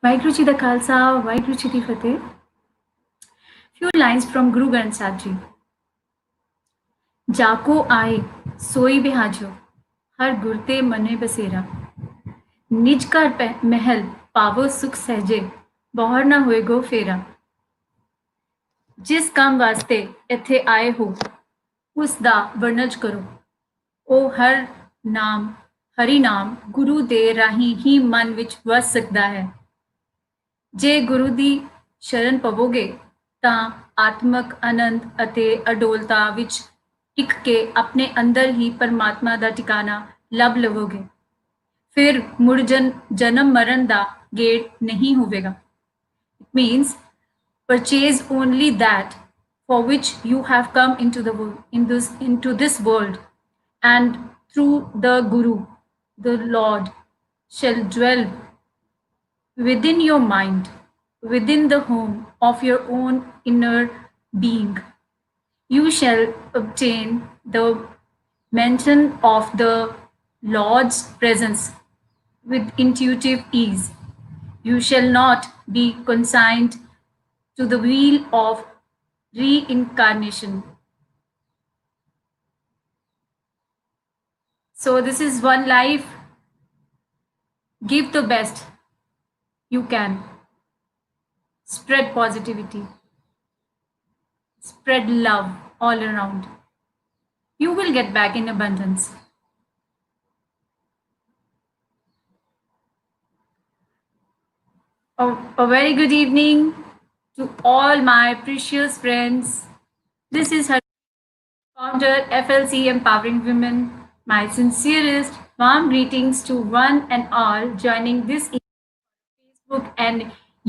Waheguru ji the Khalsa Waheguru ji the Fateh. Few lines from Guru Granth Sahib Ji. जाको आए सोई बिहाजो हर गुरते मने बसेरा निज घर महल पावो सुख सहजे बौहर ना होए गो फेरा जिस काम वास्ते इत्थे आए हो उस दा वर्णज करो ਉਹ ਹਰ ਨਾਮ ਹਰੀ ਨਾਮ ਗੁਰੂ ਦੇ ਰਾਹੀਂ ਹੀ ਮਨ ਵਿੱਚ ਵਸ ਸਕਦਾ ਹੈ। ਜੇ ਗੁਰੂ ਦੀ ਸ਼ਰਨ ਪਵੋਗੇ ਤਾਂ ਆਤਮਕ ਆਨੰਦ ਅਤੇ ਅਡੋਲਤਾ ਵਿੱਚ ਟਿਕ ਕੇ ਆਪਣੇ ਅੰਦਰ ਹੀ ਪਰਮਾਤਮਾ ਦਾ ਟਿਕਾਣਾ ਲੱਭ ਲਵੋਗੇ। ਫਿਰ ਮੁੜ ਜਨਮ ਮਰਨ ਦਾ ਗੇੜ ਨਹੀਂ ਹੋਵੇਗਾ। It means purchase only that for which you have come into this world, and through the Guru, the Lord shall dwell within your mind, within the home of your own inner being. You shall obtain the mention of the Lord's presence with intuitive ease. You shall not be consigned to the wheel of reincarnation. So this is one life. Give the best you can. Spread positivity. Spread love all around. You will get back in abundance. A very good evening to all my precious friends. This is her founder, FLC Empowering Women. My sincerest warm greetings to one and all joining this Facebook and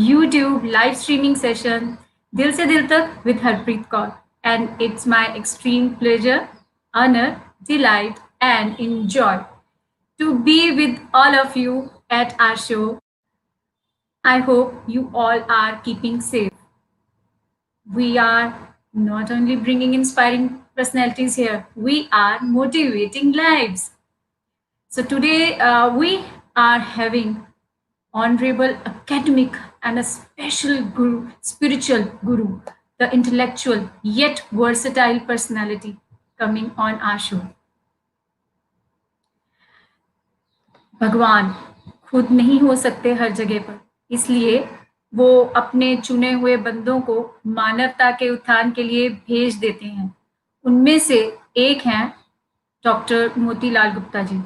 YouTube live streaming session, DiL Se Dil Tak with Harpreetk. And it's my extreme pleasure, honor, delight, and enjoy to be with all of you at our show. I hope you all are keeping safe. We are not only bringing inspiring personalities here, we are motivating lives. So today we are having honorable academic and a special guru, spiritual guru, the intellectual yet versatile personality coming on our show. भगवान खुद नहीं हो सकते हर जगह पर, इसलिए वो अपने चुने हुए बंदों को मानवता के उत्थान के लिए भेज देते हैं। उनमें से एक हैं डॉक्टर मोतीलाल गुप्ता जी,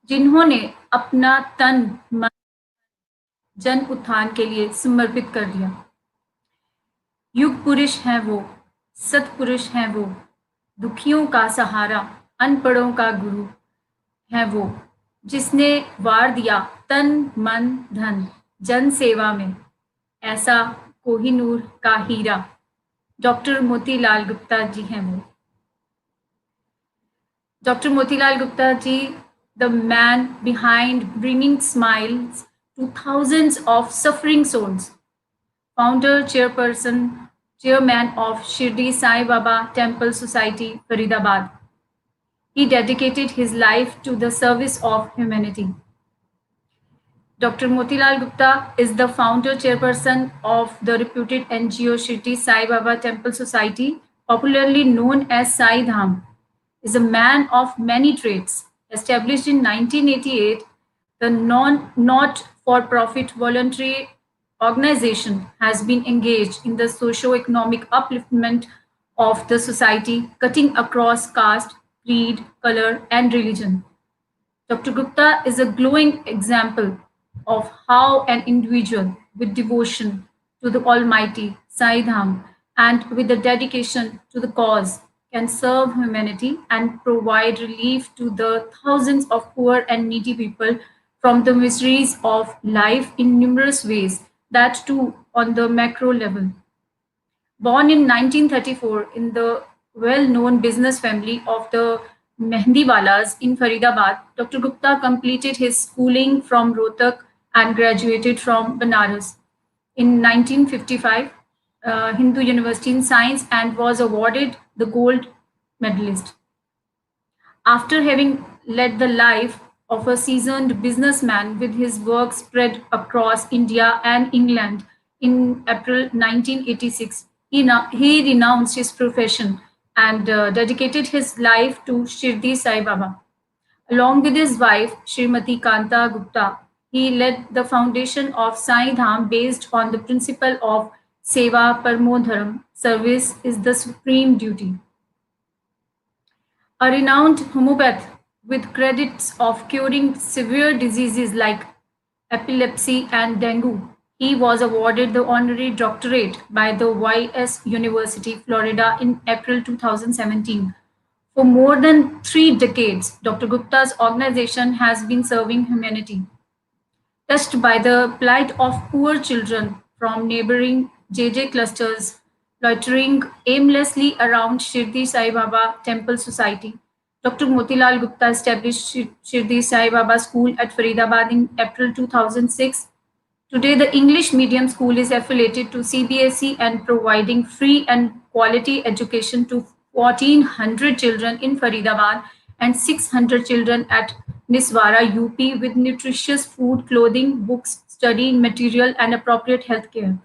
जिन्होंने अपना तन मन जन उत्थान के लिए समर्पित कर दिया। युग पुरुष हैं वो, सतपुरुष हैं वो, दुखियों का सहारा, अनपढ़ों का गुरु है वो, जिसने वार दिया तन मन धन जन सेवा में, ऐसा कोहिनूर का हीरा डॉक्टर मोतीलाल गुप्ता जी हैं वो। Dr. Motilal Gupta ji, the man behind bringing smiles to thousands of suffering souls, founder, chairman of SHIRDI Sai Baba Temple Society, Faridabad. He dedicated his life to the service of humanity. Dr. Motilal Gupta is the founder chairperson of the reputed NGO SHIRDI Sai Baba Temple Society, popularly known as SAIDHAM. Is a man of many traits. Established in 1988, the not-for-profit voluntary organization has been engaged in the socio-economic upliftment of the society, cutting across caste, creed, color, and religion. Dr. Gupta is a glowing example of how an individual with devotion to the Almighty, Saidham, and with the dedication to the cause can serve humanity and provide relief to the thousands of poor and needy people from the miseries of life in numerous ways, that too on the macro level. Born in 1934 in the well-known business family of the Mehdiwalas in Faridabad, Dr. Gupta completed his schooling from Rohtak and graduated from Banaras in 1955. Hindu University in Science and was awarded the gold medalist. After having led the life of a seasoned businessman with his work spread across India and England. In April 1986, he renounced his profession and dedicated his life to Shirdi Sai Baba. Along with his wife, Srimati Kanta Gupta, he led the foundation of SAIDHAM based on the principle of Seva Parmo Dharam, service is the supreme duty. A renowned homeopath with credits of curing severe diseases like epilepsy and dengue, he was awarded the honorary doctorate by the YS University, Florida in April 2017. For more than 3 decades, Dr. Gupta's organization has been serving humanity. Touched by the plight of poor children from neighboring JJ clusters loitering aimlessly around Shirdi Sai Baba Temple Society, Dr. Motilal Gupta established Shirdi Sai Baba School at Faridabad in April 2006. Today, the English medium school is affiliated to CBSE and providing free and quality education to 1,400 children in Faridabad and 600 children at Niswara, UP, with nutritious food, clothing, books, study material, and appropriate health care.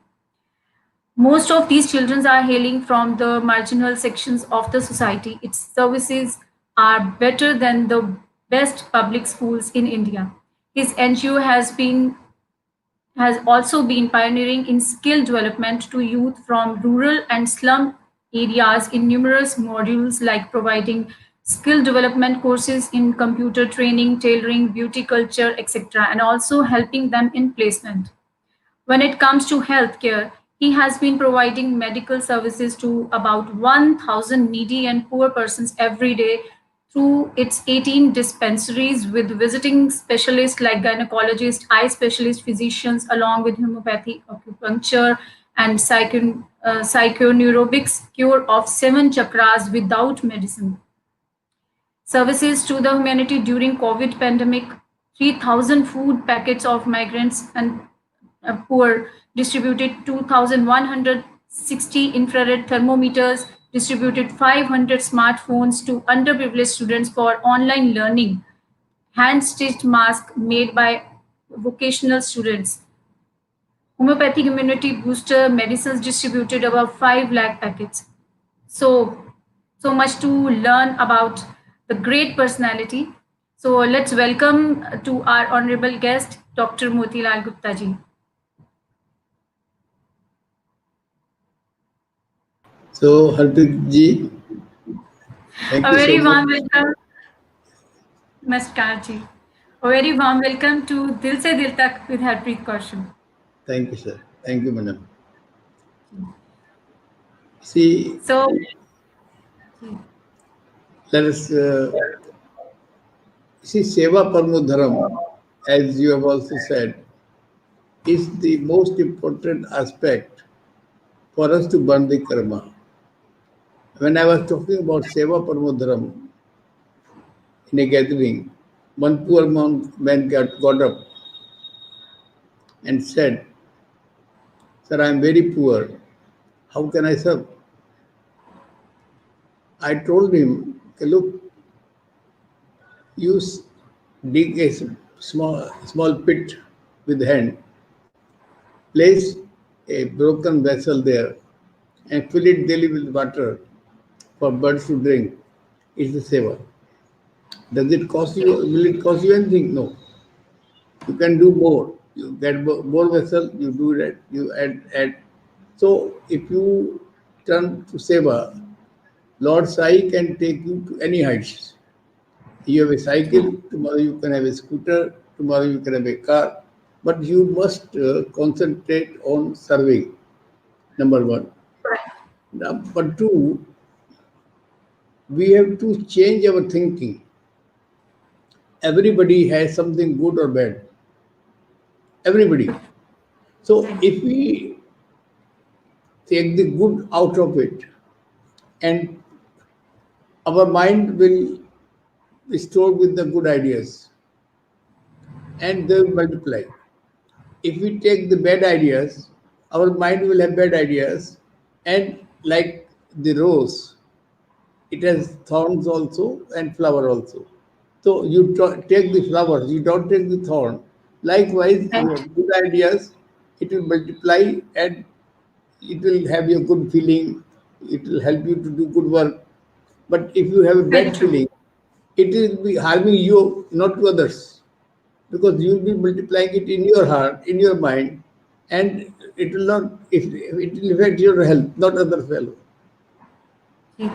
Most of these children are hailing from the marginal sections of the society. Its services are better than the best public schools in India. His NGO has also been pioneering in skill development to youth from rural and slum areas in numerous modules like providing skill development courses in computer training, tailoring, beauty culture, etc., and also helping them in placement. When it comes to healthcare, he has been providing medical services to about 1,000 needy and poor persons every day through its 18 dispensaries with visiting specialists like gynecologists, eye specialist physicians, along with homeopathy, acupuncture, and psychoneurobics cure of 7 chakras without medicine. Services to the humanity during COVID pandemic, 3,000 food packets of migrants and poor, distributed 2,160 infrared thermometers, distributed 500 smartphones to underprivileged students for online learning, hand-stitched masks made by vocational students, homeopathic immunity booster medicines distributed above 5 lakh packets. So, so much to learn about the great personality. So let's welcome to our honorable guest, Dr. Motilal Gupta ji. So, Harpreetk ji, thank A you so very much. warm welcome, Namaskar ji. A very warm welcome to Dil Se Dil Tak with Harpreetk Kaushal. Thank you, sir. Thank you, madam. See, So, let us see Seva Parmo Dharam, as you have also said, is the most important aspect for us to burn the karma. When I was talking about Seva Parmo Dharam in a gathering, one poor man got up and said, "Sir, I am very poor. How can I serve?" I told him, "Okay, look, you dig a small pit with hand, place a broken vessel there, and fill it daily with water for birds to drink. It's a seva. Does it cost you? Will it cost you anything? No. You can do more. You get more vessel. You do that. You add. So if you turn to seva, Lord Sai can take you to any heights. You have a cycle, tomorrow you can have a scooter, tomorrow you can have a car, but you must concentrate on serving, number one. Number two, we have to change our thinking. Everybody has something good or bad. Everybody. So if we take the good out of it, and our mind will be stored with the good ideas, and they will multiply. If we take the bad ideas, our mind will have bad ideas, and like the rose, it has thorns also and flower also. So you take the flowers, you don't take the thorn. Likewise, Right. your good ideas, it will multiply and it will have your good feeling. It will help you to do good work. But if you have a Very bad true. feeling, it will be harming you, not to others, because you will be multiplying it in your heart, in your mind, and it will not. If it will affect your health, not other fellow. Ji.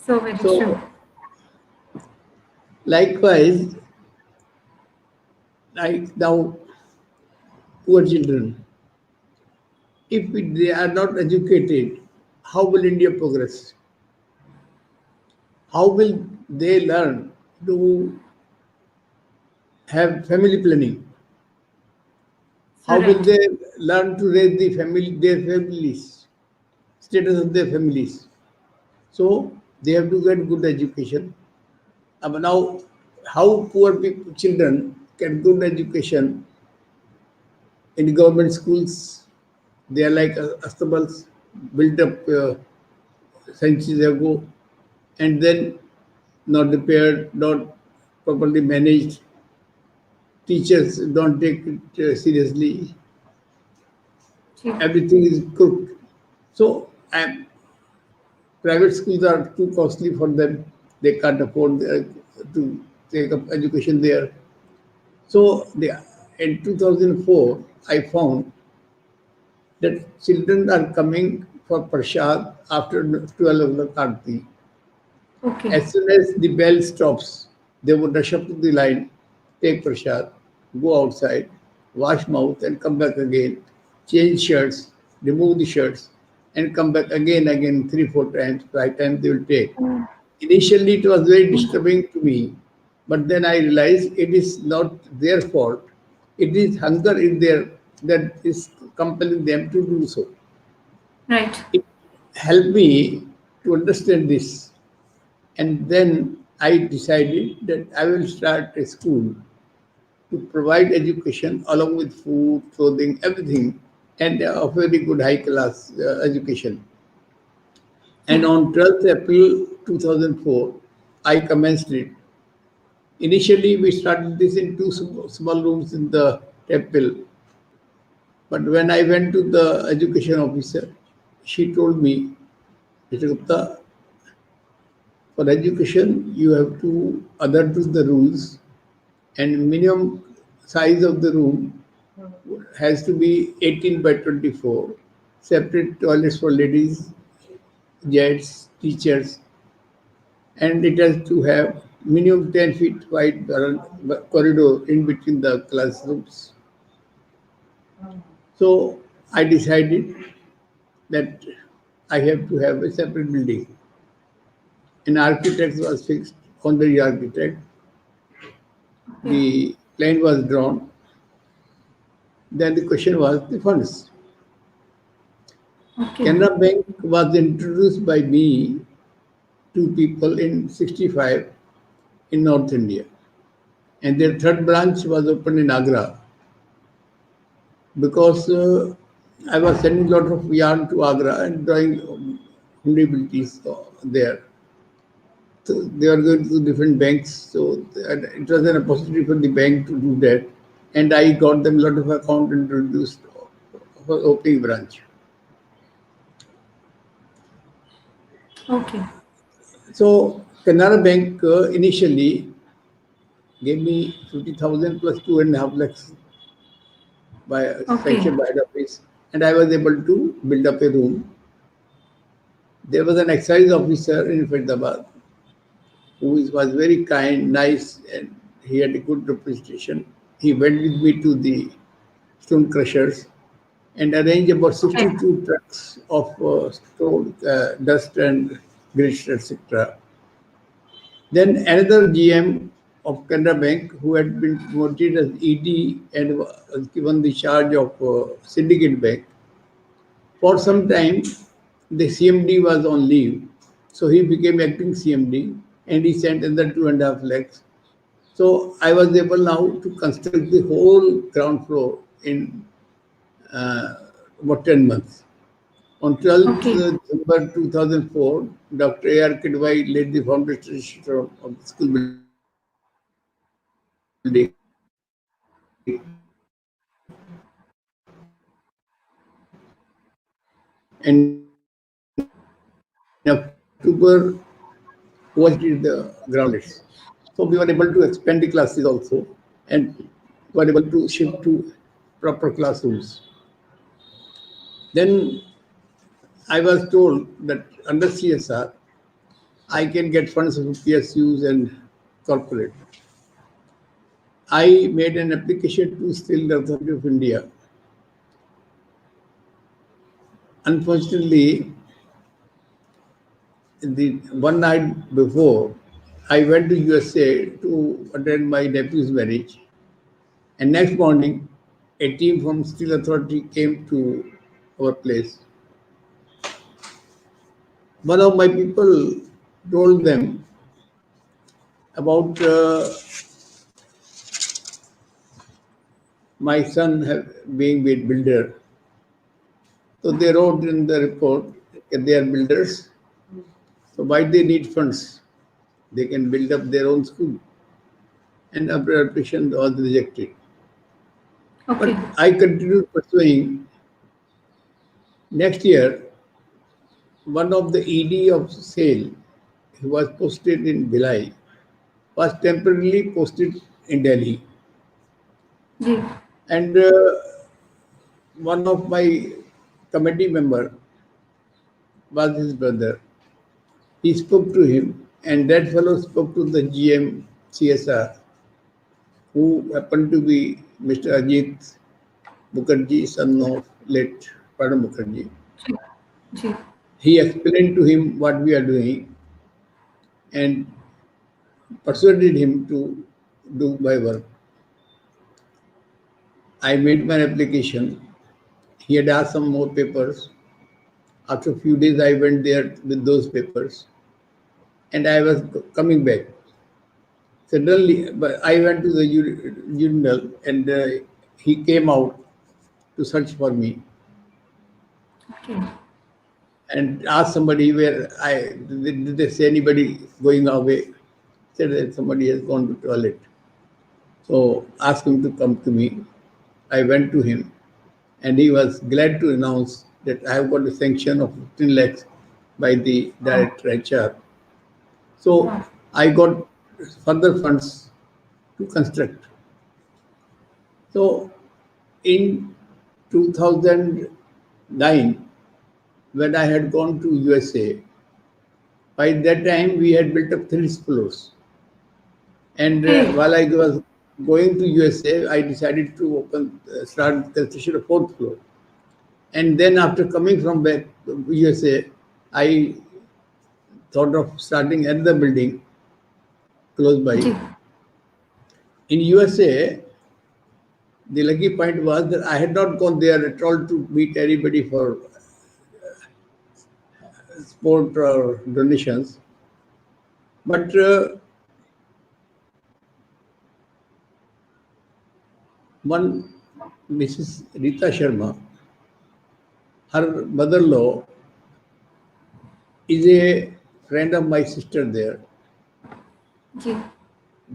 So very true. So likewise, like now, poor children, if they are not educated, how will India progress? How will they learn to have family planning? So How will right. they learn to raise their families, status of their families? So they have to get good education. Now, how poor people, children get good education in government schools? They are like astabals built up centuries ago, and then not repaired, not properly managed. Teachers don't take it seriously. Ji. Everything is cooked. So private schools are too costly for them. They can't afford to take up education there. So in 2004, I found that children are coming for prasad after 12 o'clock Aarti. Okay. As soon as the bell stops, they would rush up to the line, take prasad, go outside, wash mouth, and come back again, change shirts, remove the shirts, and come back again, three, four times, five times they will take. Mm. Initially, it was very disturbing to me, but then I realized it is not their fault. It is hunger in there that is compelling them to do so. Right. It helped me to understand this. And then I decided that I will start a school to provide education along with food, clothing, everything, and a very good high class education. And Ji. on 12th April 2004, I commenced it. Initially, we started this in two small rooms in the temple. But when I went to the education officer, she told me, Mr. Gupta, for education, you have to adhere to the rules, and minimum size of the room has to be 18 by 24. Separate toilets for ladies, jets, teachers, and it has to have minimum 10 feet wide corridor in between the classrooms. So I decided that I have to have a separate building. An architect was fixed, honorary architect. Okay. The plan was drawn. Then the question was the funds. Okay. Canara Bank was introduced by me to people in 65 in North India. And their third branch was opened in Agra because I was sending a lot of yarn to Agra and drawing humilities there. So they were going to different banks, so it was an opportunity for the bank to do that. And I got them a lot of account introduced for opening branch. Okay. So Canara Bank initially gave me 50,000 plus 2.5 lakhs by Okay. sanction by the office, and I was able to build up a room. There was an excise officer in Faridabad was very kind, nice, and he had a good representation. He went with me to the stone crushers and arranged about Okay. 62 trucks of stone, dust and grit, etc. Then another GM of Canara Bank, who had been promoted as ED and was given the charge of syndicate bank, for some time the CMD was on leave, so he became acting CMD and he sent another 2.5 lakhs. So I was able now to construct the whole ground floor in about 10 months. On 12th Okay. December 2004, Dr. A.R. Kidwai laid the foundation stone of the school building. And in October, was the ground lease. So we were able to expand the classes also and were able to shift to proper classrooms. Then I was told that under CSR, I can get funds from PSUs and corporate. I made an application to Steel Authority of India. Unfortunately, the one night before, I went to USA to attend my nephew's marriage. And next morning, a team from Steel Authority came to our place. One of my people told them about my son being a builder. So they wrote in the report that they are builders. So why they need funds? They can build up their own school. And after application was rejected. Okay. But I continued pursuing. Next year, one of the ED of sale who was posted in Bhilai was temporarily posted in Delhi. Ji. And one of my committee member was his brother. He spoke to him, and that fellow spoke to the GM CSR, who happened to be Mr. Ajit Mukherjee, son of late Pranab Mukherjee. Ji. Ji. He explained to him what we are doing and persuaded him to do my work. I made my application. He had asked some more papers. After a few days, I went there with those papers, and I was coming back. Suddenly, but I went to the urinal, and he came out to search for me Okay. and asked somebody where I did they say anybody going away? Said that somebody has gone to toilet. So asked him to come to me. I went to him, and he was glad to announce that I have got a sanction of 15 lakhs by the Wow. director HR. So Wow. I got further funds to construct. So in 2009, when I had gone to USA, by that time we had built up 3 floors. And Okay. while I was going to USA, I decided to start construction of 4th floor. And then after coming from back to USA, I thought of starting another building close by. Ji. In USA, the lucky point was that I had not gone there at all to meet anybody for sport or donations. But one Mrs. Rita Sharma, her mother-in-law is a friend of my sister there. Ji.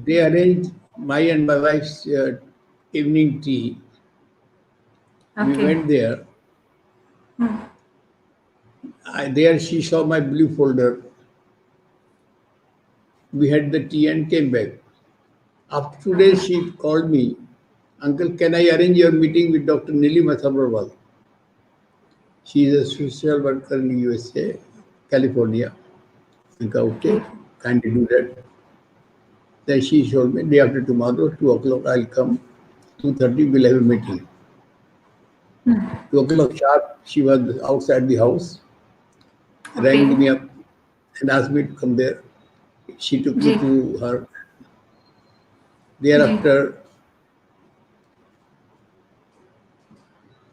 They arranged my and my wife's evening tea. We Okay. went there. Hmm. There she saw my blue folder. We had the tea and came back. After 2 days, Okay. she called me, Uncle, can I arrange your meeting with Dr. Nilima Sabharwal? She is a social worker in USA, California. I said, Okay. okay, kindly do that. Then she told me, day after tomorrow, 2 o'clock, I'll come. 2:30, we'll have a meeting. 2 o'clock sharp, she was outside the house, rang Okay. me up and asked me to come there. She took me Ji. to her. Ji. Thereafter,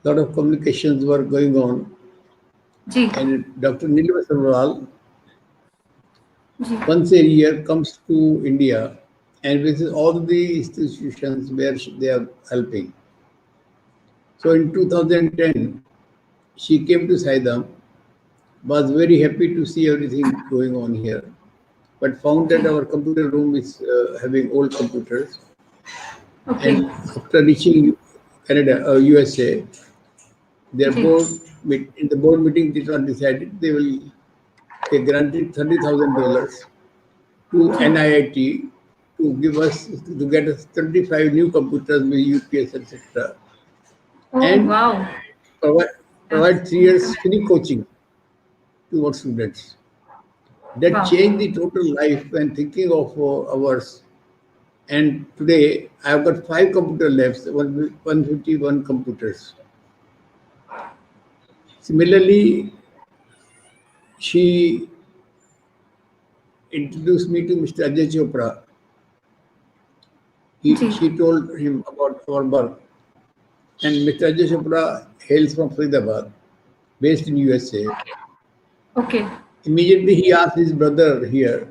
a lot of communications were going on. Ji. And Dr. Nilima Sabharwal Ji. once a year comes to India and visits all the institutions where they are helping. So in 2010, she came to SAIDHAM was very happy to see everything going on here, but found that ji, our computer room is having old computers. okay, And after reaching Canada, USA, their ji, in the board meeting, it was decided they granted $30,000 to ji. NIIT to give us to get us 25 new computers with UPS, etc., Oh, and wow. provide, That's provide 3 years really free coaching to our students. That wow. changed the total life when thinking of ours. And today, I've got 5 computer labs, 151 computers. Similarly, she introduced me to Mr. Ajay Chopra. Ji, She told him about our work. And Mr. Ajay Chopra hails from Faridabad, based in USA. okay, Immediately, he asked his brother here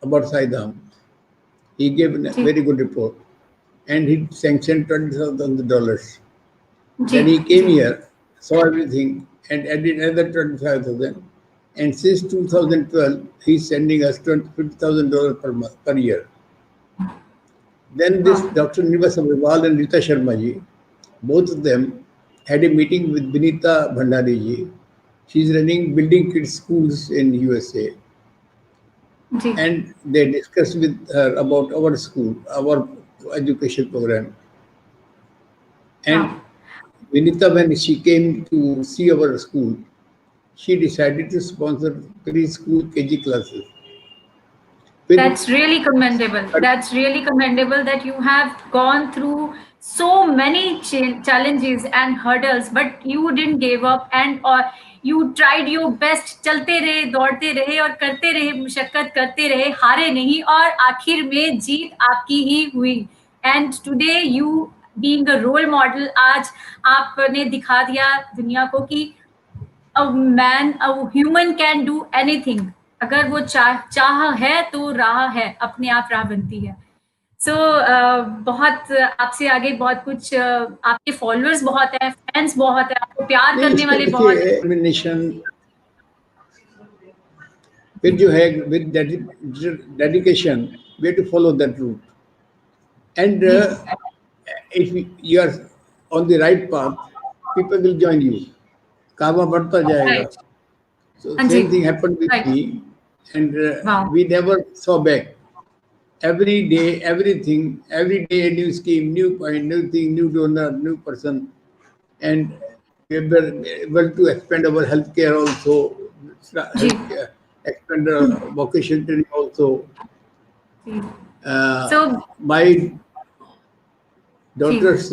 about SAIDHAM. He gave a ji, very good report, and he sanctioned $20,000. Ji, Then he came ji. here, saw everything, and added another 25,000. And since 2012, he's sending us $50,000 per year. Then this Wow. Dr. Nivas Agarwal and Rita Sharma ji, both of them had a meeting with Vinita Bhandari ji. She's running building kids schools in USA, ji, and they discussed with her about our school, our education program. wow. And Vinita, when she came to see our school, she decided to sponsor preschool KG classes with That's really commendable. That's really commendable that you have gone through so many challenges and hurdles, but you didn't give up and or you tried your best. चलते रहे, दौड़ते रहे और करते रहे, मुशक्कत करते रहे, हारे नहीं और आखिर में जीत आपकी ही हुई. And today you being a role model, आज आपने दिखा दिया दुनिया को कि a human can do anything. अगर वो चाह है तो राह है, अपने आप राह बनती है. सो बहुत आपसे आगे बहुत कुछ आपके फॉलोअर्स बहुत हैं, फैन्स बहुत हैं, आपको प्यार नहीं, करने इसमें वाले बहुत देखिए हैं. कॉम्बिनेशन फिर जो है with dedication way to follow that route and जी, if you are on the right path, people will join you. कामा बढ़ता जाएगा. राइट. So हाँ जी, same thing happened with right. me, and wow. we never saw back. Every day, everything, every day a new scheme, new point, new thing, new donor, new person, and we were able to expand our healthcare also, जी, healthcare, expand vocation training also. जी. So My जी, daughter's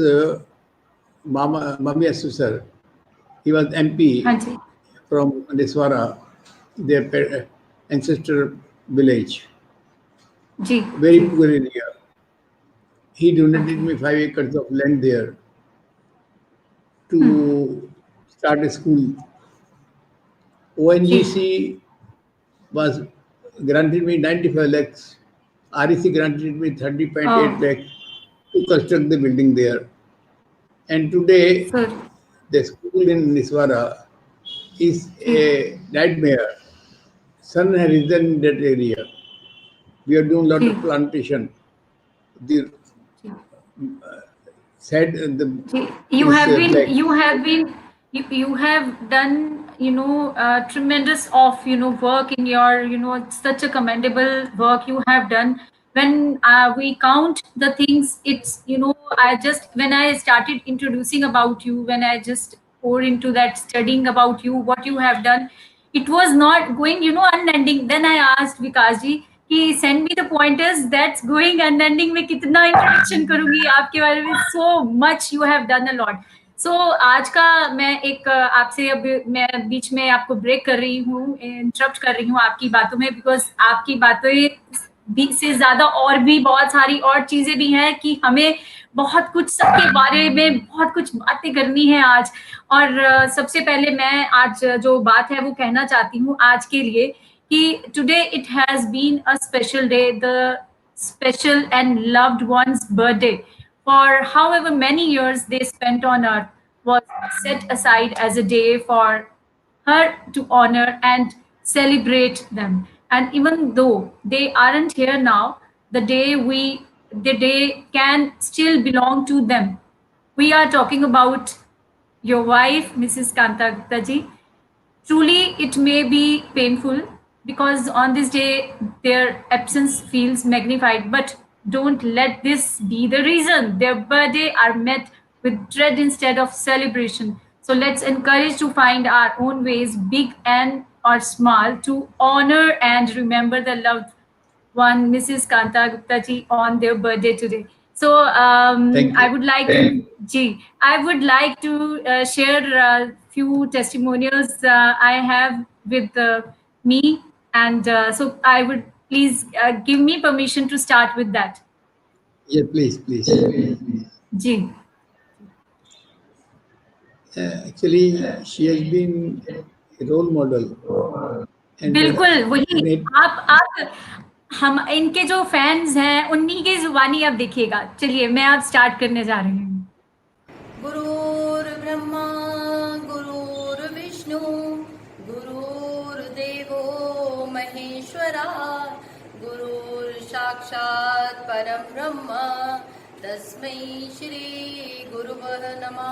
Mami Asusar, he was हाँ MP जी, from Niswara, their ancestor village, जी, very जी, poor area. He donated okay, me 5 acres of land there to start a school. जी, ONGC was granted me 95 lakhs. REC granted me 30.8 oh, lakhs to construct the building there. And today, sir, the school in Niswara is जी, a nightmare. Sun has risen in that area. We are doing a lot जी, of plantation. The जी. said You is have been, black. you have been, you have done, tremendous of, work in your, it's such a commendable work you have done. When we count the things, it's, when I started introducing about you, when I just pour into that studying about you, what you have done, it was not going, unending. Then I asked Vikas ji, कि send me the pointers that's going unending. मैं कितना introduction करूंगी आपके बारे में. So much you have done a lot. So आज का मैं एक आपसे अब मैं बीच में आपको ब्रेक कर रही हूँ, इंटरप्ट कर रही हूँ आपकी बातों में, बिकॉज आपकी बातें से ज्यादा और भी बहुत सारी और चीजें भी हैं कि हमें बहुत कुछ सबके बारे में बहुत कुछ बातें करनी है आज. और सबसे पहले मैं आज जो बात है वो कहना चाहती हूँ आज के लिए कि today it has been a special day, the special and loved one's birthday. For however many years they spent on earth was set aside as a day for her to honor and celebrate them. And even though they aren't here now, the day can still belong to them. We are talking about your wife, Mrs. Kanta Gupta ji. Truly, it may be painful because on this day their absence feels magnified, but don't let this be the reason their birthday are met with dread instead of celebration. So let's encourage to find our own ways, big and or small, to honor and remember the loved one, Mrs. Kanta Gupta ji, on their birthday today. So Thank I you. would like to, I would like to share a few testimonials I have with me, and so I would please give me permission to start with that. Yeah, please, please. Ji. Actually, she has been a role model, and बिल्कुल वही in it, आप हम इनके जो fans हैं उन्हीं की जुबानी आप देखिएगा. चलिए मैं अब स्टार्ट करने जा रही हूँ. गुरुर्ब्रह्मा गुरुर्विष्णु गुरुर्देवो महेश्वरा गुरुर्साक्षात् परम ब्रह्म तस्मै श्री गुरुवः नमः.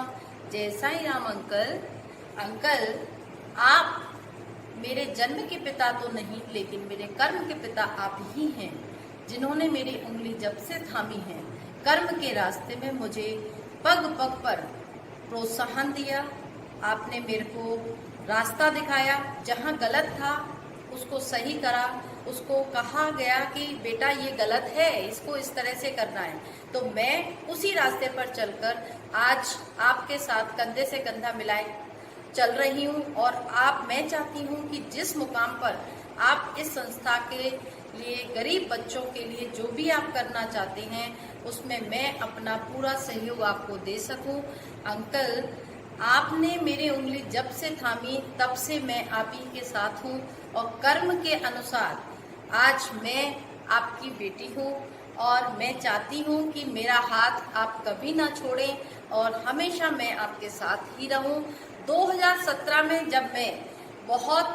जय साई राम. अंकल आप मेरे जन्म के पिता तो नहीं, लेकिन मेरे कर्म के पिता आप ही हैं, जिन्होंने मेरी उंगली जब से थामी है. कर्म के रास्ते में मुझे पग पग पर प्रोत्साहन दिया. आपने मेरे को रास्ता दिखाया, जहाँ गलत था उसको सही करा. उसको कहा गया कि बेटा ये गलत है, इसको इस तरह से करना है. तो मैं उसी रास्ते पर चलकर आज आपके साथ कंधे से कंधा मिलाए चल रही हूँ. और मैं चाहती हूँ कि जिस मुकाम पर आप इस संस्था के लिए, गरीब बच्चों के लिए जो भी आप करना चाहते हैं, उसमें मैं अपना पूरा सहयोग आपको दे सकूं. अंकल, आपने मेरी उंगली जब से थामी तब से मैं आप ही के साथ हूं, और कर्म के अनुसार आज मैं आपकी बेटी हूं. और मैं चाहती हूं कि मेरा हाथ आप कभी ना छोड़ें और हमेशा मैं आपके साथ ही रहूं. 2017 में जब मैं बहुत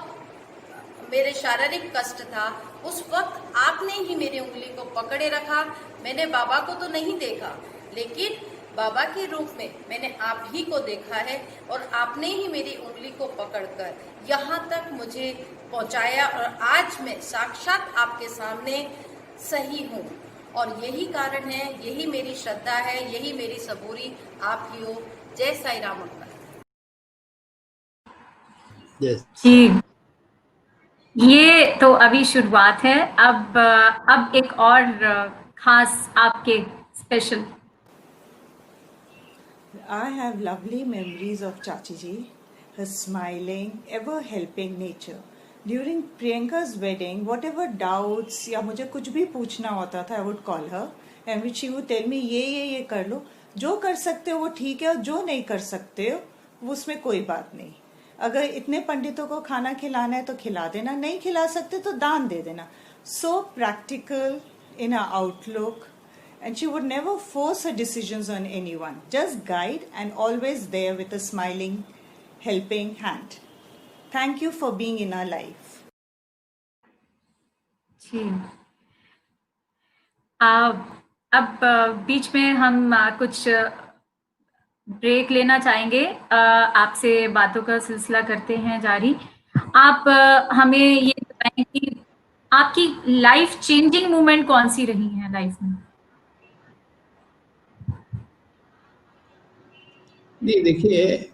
मेरे शारीरिक कष्ट था, उस वक्त आपने ही मेरी उंगली को पकड़े रखा. मैंने बाबा को तो नहीं देखा, लेकिन बाबा के रूप में मैंने आप ही को देखा है, और आपने ही मेरी उंगली को पकड़कर यहाँ तक मुझे पहुँचाया. और आज मैं साक्षात आपके सामने सही हूँ, और यही कारण है, यही मेरी श्रद्धा है, यही मेरी सबूरी आप ही हो. जय साई राम. yes. जी, ये तो अभी शुरुआत है. अब एक और खास आपके special. I have lovely memories of Chachi ji, her smiling, ever helping nature. During Priyanka's wedding, whatever doubts या मुझे कुछ भी पूछना होता था, I would call her and which she would tell me ये कर लो, जो कर सकते हो वो ठीक है, और जो नहीं कर सकते हो उसमें कोई बात नहीं. अगर इतने पंडितों को खाना खिलाना है तो खिला देना, नहीं खिला सकते तो दान दे देना. So practical in her outlook, and she would never force her decisions on anyone, just guide and always there with a smiling, helping hand. Thank you for being in our life. जी, अब बीच में हम कुछ break लेना चाहेंगे. आपसे बातों का सिलसिला करते हैं जारी. आप हमें ये बताएं कि आपकी लाइफ चेंजिंग मोमेंट कौन सी रही है लाइफ में. नहीं, देखिए,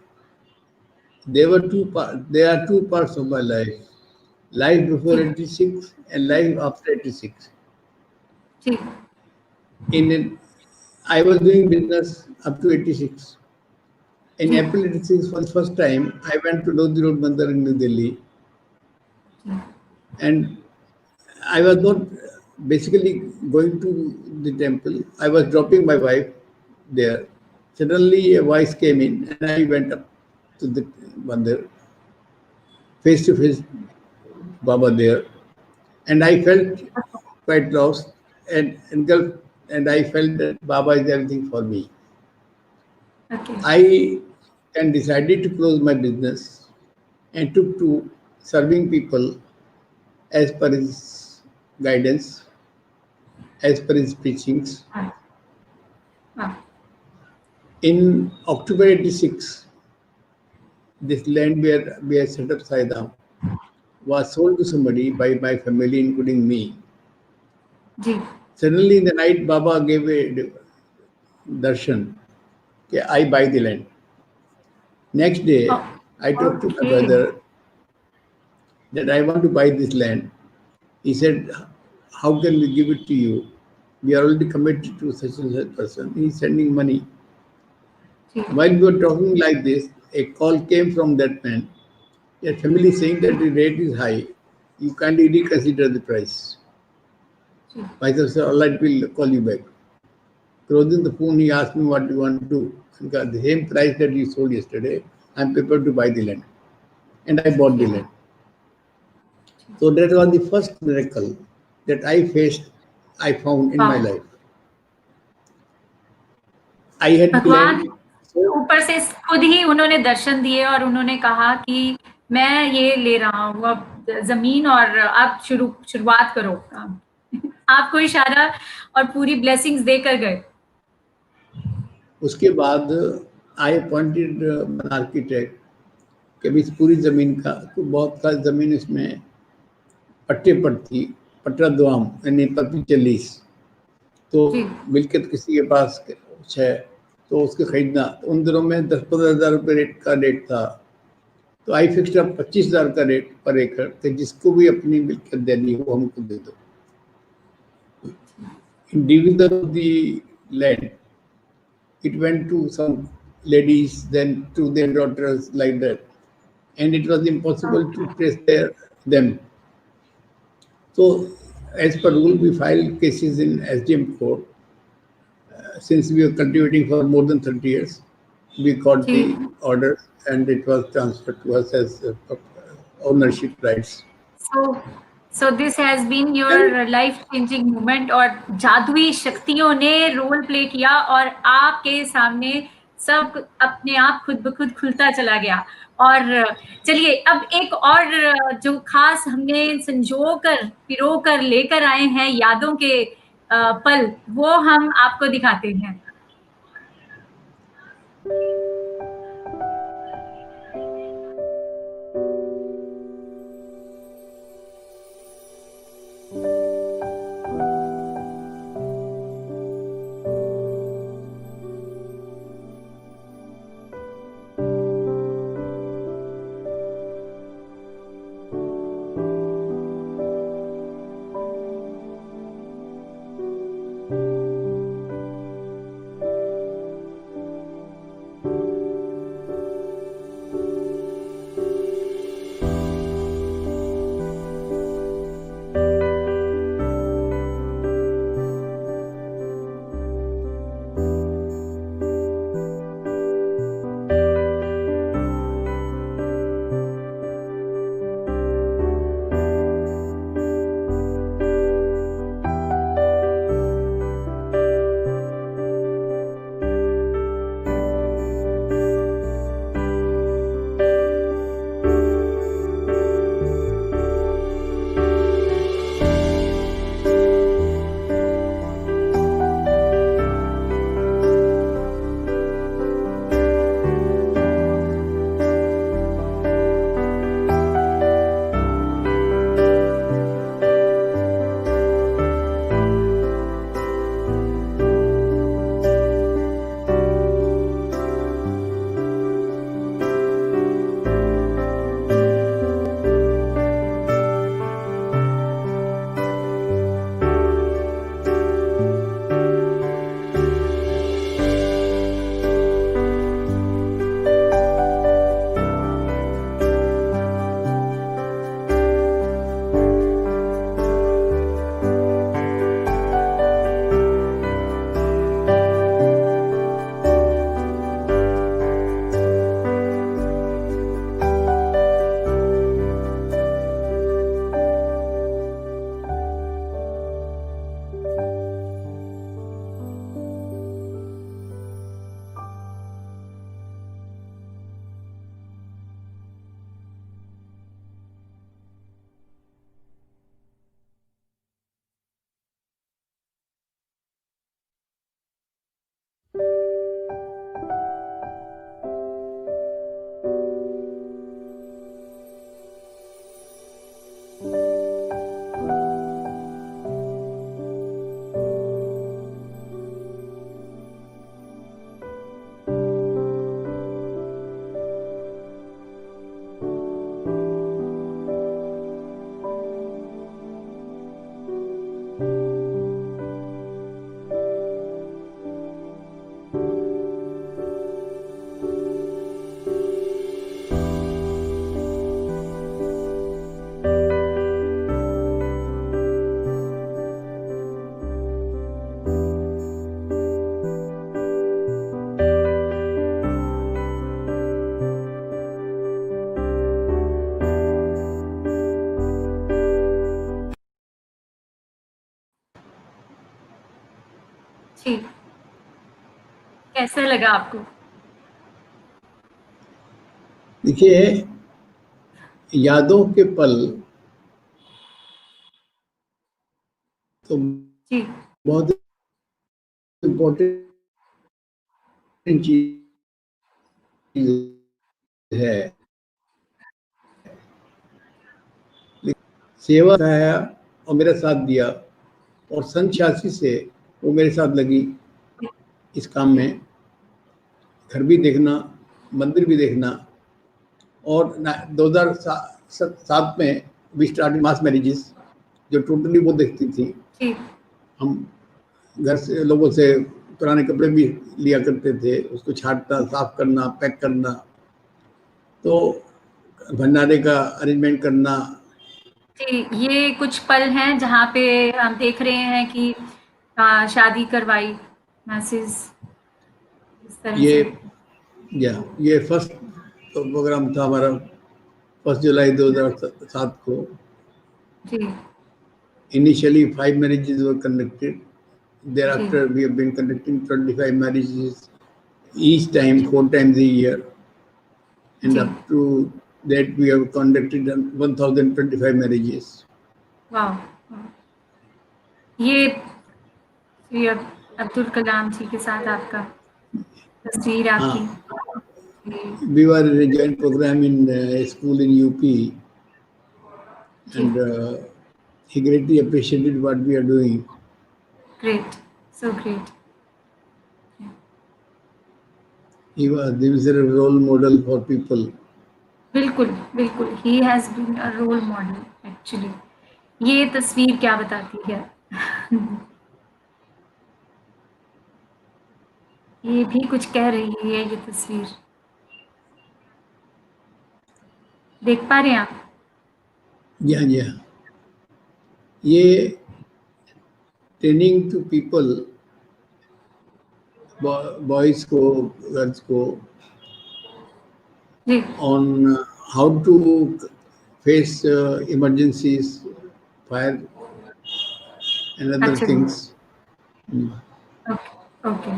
there are two parts of my life. Life before 86 and life after 86. Ji. I was doing business up to 86. In April 86, for the first time, I went to Lodi Road Mandir in New Delhi. And I was not basically going to the temple. I was dropping my wife there. Suddenly, a voice came in, and I went up to the Mandir, face to face Baba there. And I felt quite lost and engulfed, and I felt that Baba is everything for me. Okay. I then decided to close my business and took to serving people as per his guidance, as per his preachings. हाँ, हाँ, In October 86, this land where we had set up SAIDHAM was sold to somebody by my family, including me. जी, Suddenly in the night, Baba gave a darshan. Okay, I buy the land. Next day, I talked to my okay, brother that I want to buy this land. He said, how can we give it to you? We are already committed to such and such person. He is sending money. जी, While we were talking like this, a call came from that man. A family saying that the rate is high. You kindly reconsider the price. जी, Myself said, all right, we'll call you back. Closing the phone, he asked me what you want to do. I got the same price that you sold yesterday. I'm prepared to buy the land. And I bought the जी, land. So that was the first miracle that I faced, I found in my वाह! life. I had भगवान planned. So ऊपर से खुद ही उन्होंने दर्शन दिए और उन्होंने कहा कि मैं ये ले रहा हूँ अब ज़मीन और आप शुरुआत करो काम। आपको इशारा और पूरी ब्लेसिंग्स देकर गए। उसके बाद आई अपॉइंटेड एन आर्किटेक्ट कि अभी इस पूरी ज़मीन का तो बहुत सारी ज़मीन इसमें पट्टे पर थी, पट्टा दुआम यानी परपेचुअल लीज। तो जी, मिल्कियत किसी के पास कुछ है तो उसके खरीदना, तो उन दिनों में 10-15 हज़ार रुपये रेट का रेट था। तो आई फिक्स्ड अप 25,000 का रेट पर एकड़ कि जिसको भी अपनी मिल्कियत देनी हो हमको दे दो। In division of the land it went to some ladies, then to their daughters, like that, and it was impossible to okay, trace them. So as per rule, we filed cases in SDM court. Since we were cultivating for more than 30 years, we got जी। the order and it was transferred to us as ownership rights. So, so this has been And your life changing moment और जादुई शक्तियों ने role play किया और आपके सामने सब अपने आप खुद ब खुद खुलता चला गया। और चलिए अब एक और जो खास हमने संजो कर, पिरो कर लेकर आए हैं यादों के पल, वो हम आपको दिखाते हैं। कैसा लगा आपको? देखिए, यादों के पल तो जी, बहुत इम्पोर्टेंट चीज है। सेवा आया और मेरा साथ दिया, और सन 86 से वो मेरे साथ लगी इस काम में, घर भी देखना, मंदिर भी देखना। और 2007 में वी स्टार्टेड मास मैरिजेस, जो टोटली वो देखती थी। जी, हम घर से लोगों से पुराने कपड़े भी लिया करते थे, उसको छांटना, साफ करना, पैक करना, तो भंडारे का अरेंजमेंट करना। जी। ये कुछ पल हैं जहाँ पे हम देख रहे हैं कि शादी करवाई, मैसेज इस तरह ये से। ये फर्स्ट प्रोग्राम था हमारा, 1 जुलाई 2007 को। जी, Initially, 5 marriages were conducted. Ji, Thereafter, we have been conducting 25 marriages each time, 4 times a year. And ji. up to that, we have conducted 1025 marriages. वाह! ये श्री अब्दुल कलाम जी के साथ आपका तस्वीर आपकी। हाँ, जी, we were in a joint program in a school in UP, जी, and he greatly appreciated what we are doing. Great, so great. He was a role model for people. बिल्कुल, बिल्कुल, he has been a role model actually. ये तस्वीर क्या बताती है? ये भी कुछ कह रही है ये तस्वीर। देख पा रहे हैं आप? जी हाँ, जी हाँ। ये ट्रेनिंग टू पीपल, बॉयज को, गर्ल्स को, जी, on how to face emergencies, fire, and other अच्छा जी, things. Okay, okay.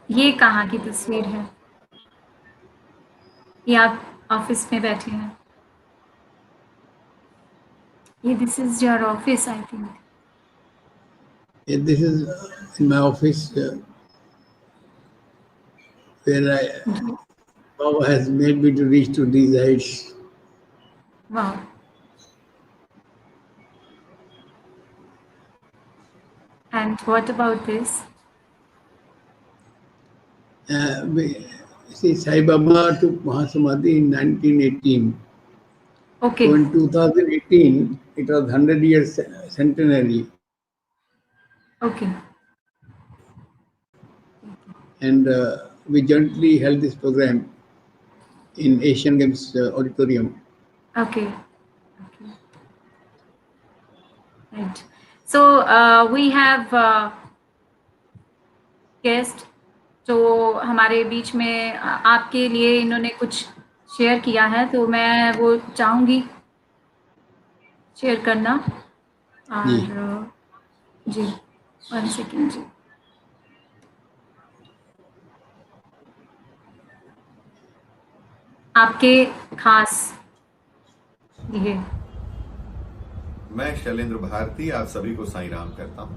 ये कहाँ की तस्वीर है? ये आप ऑफ़िस में बैठे हैं। ये this is your office I think. This is in my office, where जी, Baba has made me to reach to these heights. वाह! And what about this? See, Sai Baba took Mahasamadhi in 1918. Okay, So in 2018, it was 100 years centenary, okay, and we jointly held this program in Asian Games auditorium. Okay, okay, right. So we have guest जो हमारे बीच में आपके लिए इन्होंने कुछ share किया है, तो मैं वो चाहूँगी शेयर करना। जी। और जी, 1 सेकेंड जी। आपके खास ये मैं शैलेंद्र भारती आप सभी को साईं राम करता हूं।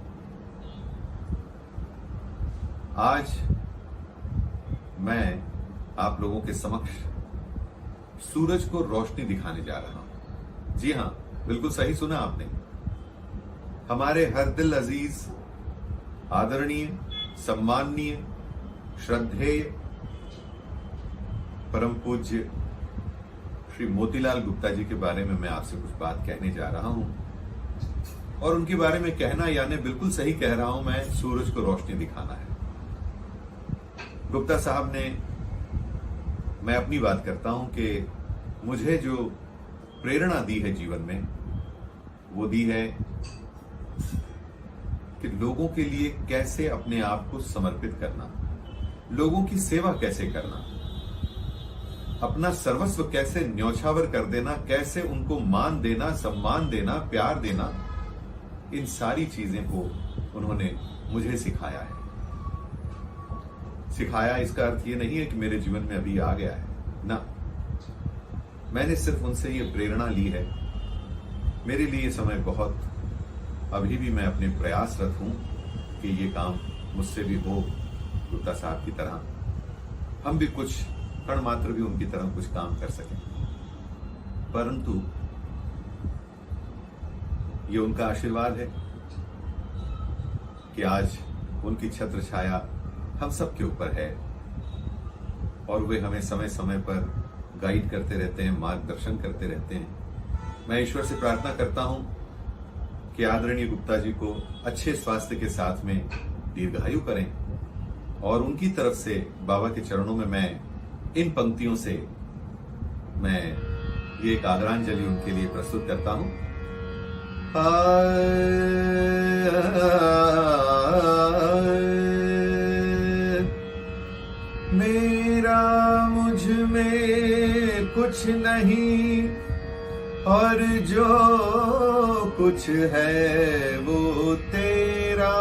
आज मैं आप लोगों के समक्ष सूरज को रोशनी दिखाने जा रहा हूं। जी हां, बिल्कुल सही सुना आपने। हमारे हर दिल अजीज, आदरणीय, सम्माननीय, श्रद्धेय, परम पूज्य श्री मोतीलाल गुप्ता जी के बारे में मैं आपसे कुछ बात कहने जा रहा हूं। और उनके बारे में कहना यानी बिल्कुल सही कह रहा हूं मैं, सूरज को रोशनी दिखाना है। गुप्ता साहब ने, मैं अपनी बात करता हूं कि मुझे जो प्रेरणा दी है जीवन में, वो दी है कि लोगों के लिए कैसे अपने आप को समर्पित करना, लोगों की सेवा कैसे करना, अपना सर्वस्व कैसे न्यौछावर कर देना, कैसे उनको मान देना, सम्मान देना, प्यार देना, इन सारी चीजें को उन्होंने मुझे सिखाया है। सिखाया इसका अर्थ ये नहीं है कि मेरे जीवन में अभी आ गया है ना, मैंने सिर्फ उनसे ये प्रेरणा ली है। मेरे लिए समय बहुत, अभी भी मैं अपने प्रयासरत हूं कि ये काम मुझसे भी हो, गुप्ता साहब की तरह हम भी कुछ कण मात्र भी उनकी तरह कुछ काम कर सकें। परंतु ये उनका आशीर्वाद है कि आज उनकी छत्र छाया हम सब के ऊपर है और वे हमें समय समय पर गाइड करते रहते हैं, मार्गदर्शन करते रहते हैं। मैं ईश्वर से प्रार्थना करता हूं कि आदरणीय गुप्ता जी को अच्छे स्वास्थ्य के साथ में दीर्घायु करें और उनकी तरफ से बाबा के चरणों में मैं इन पंक्तियों से मैं ये एक आदरांजलि उनके लिए प्रस्तुत करता हूं। मेरा मुझ में कुछ नहीं और जो कुछ है वो तेरा,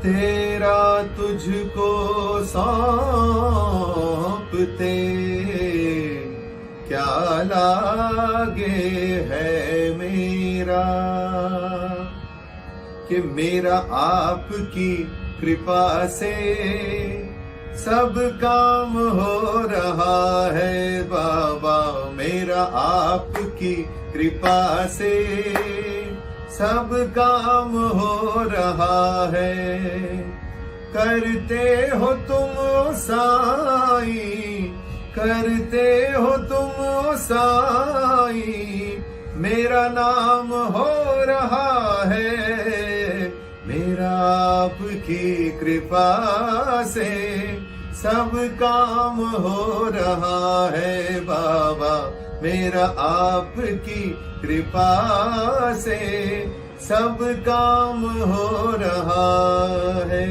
तेरा तुझको सौंपते क्या लागे है मेरा, कि मेरा आपकी कृपा से सब काम हो रहा है बाबा, मेरा आपकी कृपा से सब काम हो रहा है। करते हो तुम साई, करते हो तुम साई, मेरा नाम हो रहा है, मेरा आपकी कृपा से सब काम हो रहा है बाबा, मेरा आपकी कृपा से सब काम हो रहा है।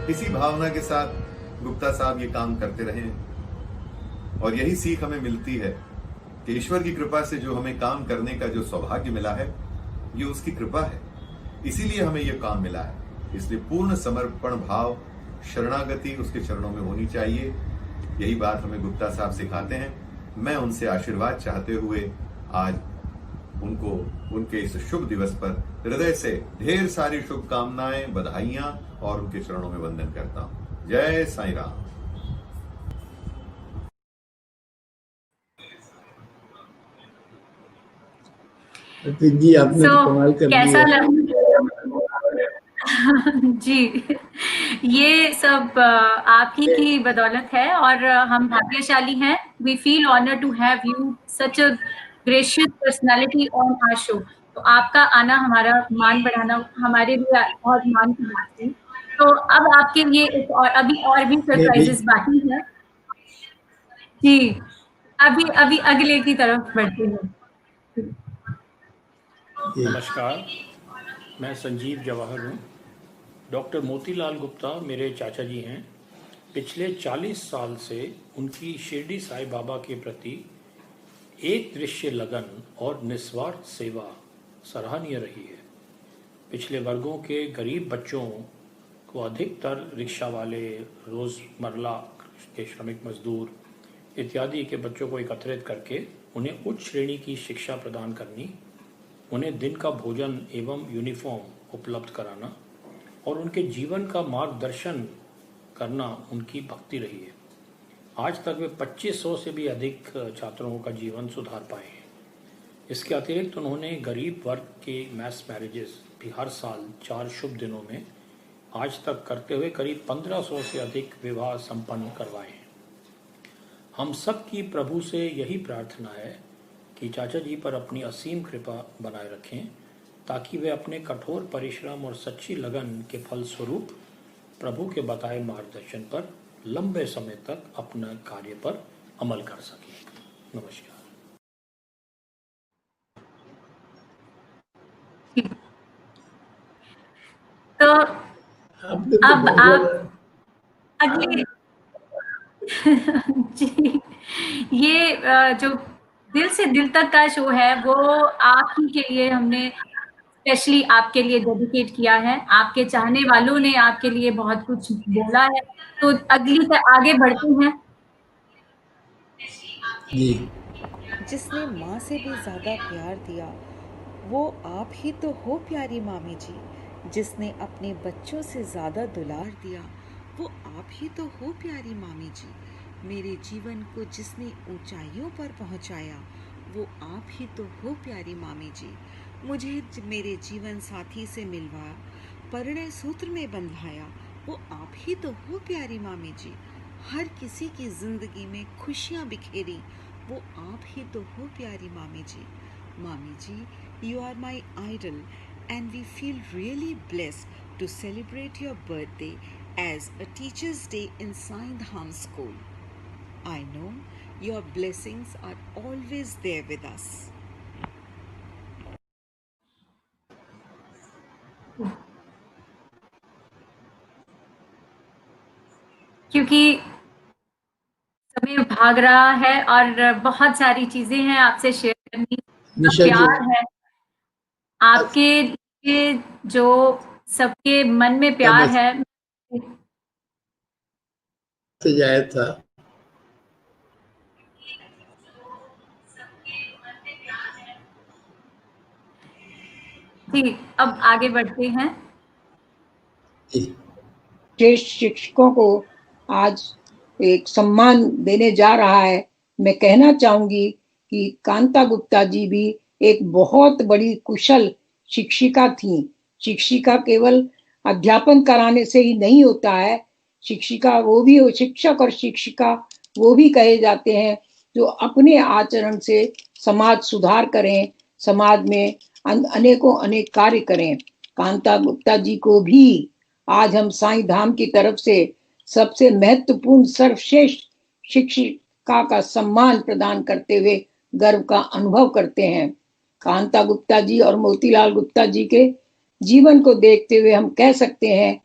इसी भावना के साथ गुप्ता साहब ये काम करते रहे और यही सीख हमें मिलती है कि ईश्वर की कृपा से जो हमें काम करने का जो सौभाग्य मिला है ये उसकी कृपा है, इसीलिए हमें ये काम मिला है। इसलिए पूर्ण समर्पण भाव, शरणागति उसके चरणों में होनी चाहिए। यही बात हमें गुप्ता साहब सिखाते हैं। मैं उनसे आशीर्वाद चाहते हुए आज उनको उनके इस शुभ दिवस पर हृदय से ढेर सारी शुभकामनाएं, बधाइयां और उनके चरणों में वंदन करता हूं। जय साईं राम। जी आपने तो कमाल कर कैसा दिया। लगा जी, ये सब आप ही की बदौलत है और हम भाग्यशाली हैं। We feel honour to have you such a gracious personality on our show. तो आपका आना हमारा मान बढ़ाना हमारे लिए बहुत मान की बात थी। तो अब आपके लिए एक और अभी और भी सरप्राइजेस बाकी हैं जी। अभी अभी अगले की तरफ बढ़ते हैं। नमस्कार, मैं संजीव जवाहर हूँ। डॉक्टर मोतीलाल गुप्ता मेरे चाचा जी हैं। पिछले 40 साल से उनकी शिरडी साईं बाबा के प्रति एक दृश्य लगन और निस्वार्थ सेवा सराहनीय रही है। पिछले वर्गों के गरीब बच्चों को, अधिकतर रिक्शा वाले, रोज़मर्रा के श्रमिक मजदूर इत्यादि के बच्चों को एकत्रित करके उन्हें उच्च श्रेणी की शिक्षा प्रदान करनी, उन्हें दिन का भोजन एवं यूनिफॉर्म उपलब्ध कराना और उनके जीवन का मार्गदर्शन करना उनकी भक्ति रही है। आज तक वे 2500 से भी अधिक छात्रों का जीवन सुधार पाए हैं। इसके अतिरिक्त उन्होंने गरीब वर्ग के मैस मैरिजेस भी हर साल 4 शुभ दिनों में आज तक करते हुए करीब 1500 से अधिक विवाह संपन्न करवाए हैं। हम सब की प्रभु से यही प्रार्थना है कि चाचा जी पर अपनी असीम कृपा बनाए रखें, ताकि वे अपने कठोर परिश्रम और सच्ची लगन के फलस्वरूप प्रभु के बताए मार्गदर्शन पर लंबे समय तक अपना कार्य पर अमल कर सकें। नमस्कार। तो अब बहुत आप अगले जी, ये जो दिल से दिल तक का शो है वो आप ही के लिए हमने स्पेशली आपके लिए डेडिकेट किया है। आपके चाहने वालों ने आपके लिए बहुत कुछ बोला है, तो आगे बढ़ते हैं। जी। जिसने माँ से भी ज़्यादा प्यार दिया वो आप ही तो हो प्यारी मामी जी। जिसने अपने बच्चों से ज़्यादा दुलार दिया वो आप ही तो हो प्यारी मामी जी। मेरे जीवन को जिसने ऊंचाइयों पर पहुंचाया वो आप ही तो हो प्यारी मामी जी। मुझे मेरे जीवन साथी से मिलवाया, परिणय सूत्र में बंधाया वो आप ही तो हो प्यारी मामी जी। हर किसी की जिंदगी में खुशियाँ बिखेरी वो आप ही तो हो प्यारी मामी जी। मामी जी, you are my idol and we feel really blessed to celebrate your birthday as a Teacher's Day in SAIDHAM School. I know your blessings are always there with us. क्योंकि समय भाग रहा है और बहुत सारी चीजें हैं आपसे शेयर करनी, निशा जी, प्यार है आपके लिए, जो सबके मन में क्या प्यार है। मैसेज आया था? जी, अब आगे बढ़ते हैं। जी। श्रेष्ठ शिक्षकों को आज एक सम्मान देने जा रहा है। मैं कहना चाहूंगी कि कांता गुप्ता जी भी एक बहुत बड़ी कुशल शिक्षिका थी। शिक्षिका केवल अध्यापन कराने से ही नहीं होता है, शिक्षिका वो भी हो, शिक्षक और शिक्षिका वो भी कहे जाते हैं जो अपने आचरण से समाज सुधार करें, समाज में अनेकों अनेक कार्य करें। कांता गुप्ता जी को भी आज हम साईं धाम की तरफ से सबसे महत्वपूर्ण सर्वश्रेष्ठ शिक्षिका का सम्मान प्रदान करते हुए गर्व का अनुभव करते हैं। कांता गुप्ता जी और मोतीलाल गुप्ता जी के जीवन को देखते हुए हम कह सकते हैं,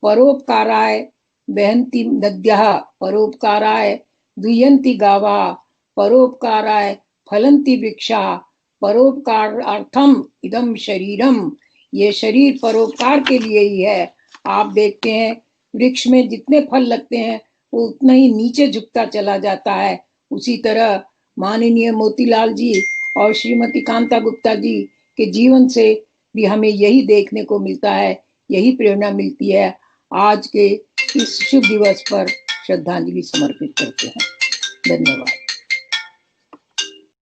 परोपकाराय वहन्ति नद्यः, परोपकाराय दुह्यन्ति गावः, परोपकाराय फलन्ति वृक्षाः, परोपकारार्थम इदम शरीरम। ये शरीर परोपकार के लिए ही है। आप देखते हैं वृक्ष में जितने फल लगते हैं वो उतना ही नीचे झुकता चला जाता है। उसी तरह माननीय मोतीलाल जी और श्रीमती कांता गुप्ता जी के जीवन से भी हमें यही देखने को मिलता है, यही प्रेरणा मिलती है। आज के इस शुभ दिवस पर श्रद्धांजलि समर्पित करते हैं। धन्यवाद।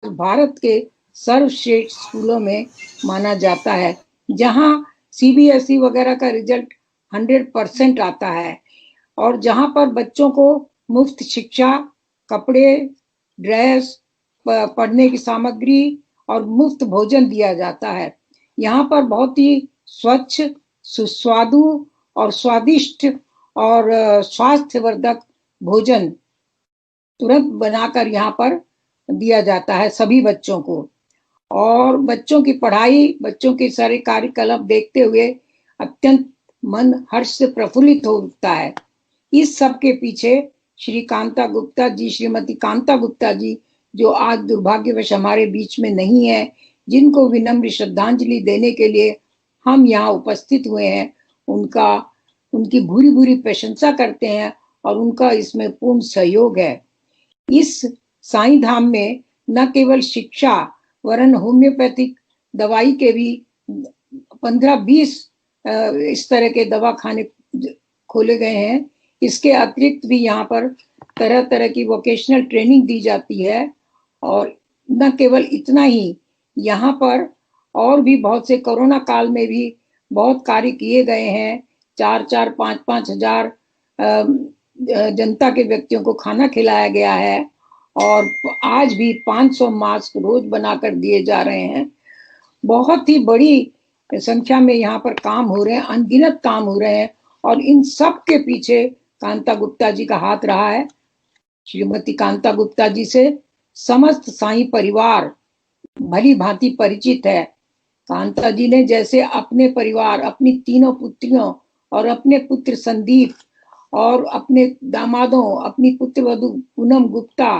भारत के सर्वश्रेष्ठ स्कूलों में माना जाता है, जहां सीबीएसई वगैरह का रिजल्ट 100% आता है और जहां पर बच्चों को मुफ्त शिक्षा, कपड़े, ड्रेस, पढ़ने की सामग्री और मुफ्त भोजन दिया जाता है। यहाँ पर बहुत ही स्वच्छ, सुस्वादु और स्वादिष्ट और स्वास्थ्यवर्धक भोजन तुरंत बनाकर यहाँ पर दिया जाता है सभी बच्चों को। और बच्चों की पढ़ाई, बच्चों के सारे कार्यकलाप देखते हुए अत्यंत मन हर्ष से प्रफुल्लित हो उठता है। इस सब के पीछे श्री कांता गुप्ता जी, श्रीमती कांता गुप्ता जी, जो आज दुर्भाग्यवश हमारे बीच में नहीं है, जिनको विनम्र श्रद्धांजलि देने के लिए हम यहाँ उपस्थित हुए हैं, उनकी भूरी भूरी प्रशंसा करते हैं और उनका इसमें पूर्ण सहयोग है। इस साईं धाम में न केवल शिक्षा वरन होम्योपैथिक दवाई के भी 15-20 इस तरह के दवाखाने खोले गए हैं। इसके अतिरिक्त भी यहाँ पर तरह तरह की वोकेशनल ट्रेनिंग दी जाती है। और न केवल इतना ही, यहाँ पर और भी बहुत से कोरोना काल में भी बहुत कार्य किए गए हैं। 4-4, 5-5 हजार जनता के व्यक्तियों को खाना खिलाया गया है और आज भी 500 मास्क रोज बनाकर दिए जा रहे हैं। बहुत ही बड़ी संख्या में यहाँ पर काम हो रहे हैं, अनगिनत काम हो रहे हैं और इन सब के पीछे कांता गुप्ता जी का हाथ रहा है। श्रीमती कांता गुप्ता जी से समस्त साईं परिवार भली भांति परिचित है। कांता जी ने जैसे अपने परिवार, अपनी 3 पुत्रियों और अपने पुत्र संदीप और अपने दामादों, अपनी पुत्र वधू पूनम गुप्ता,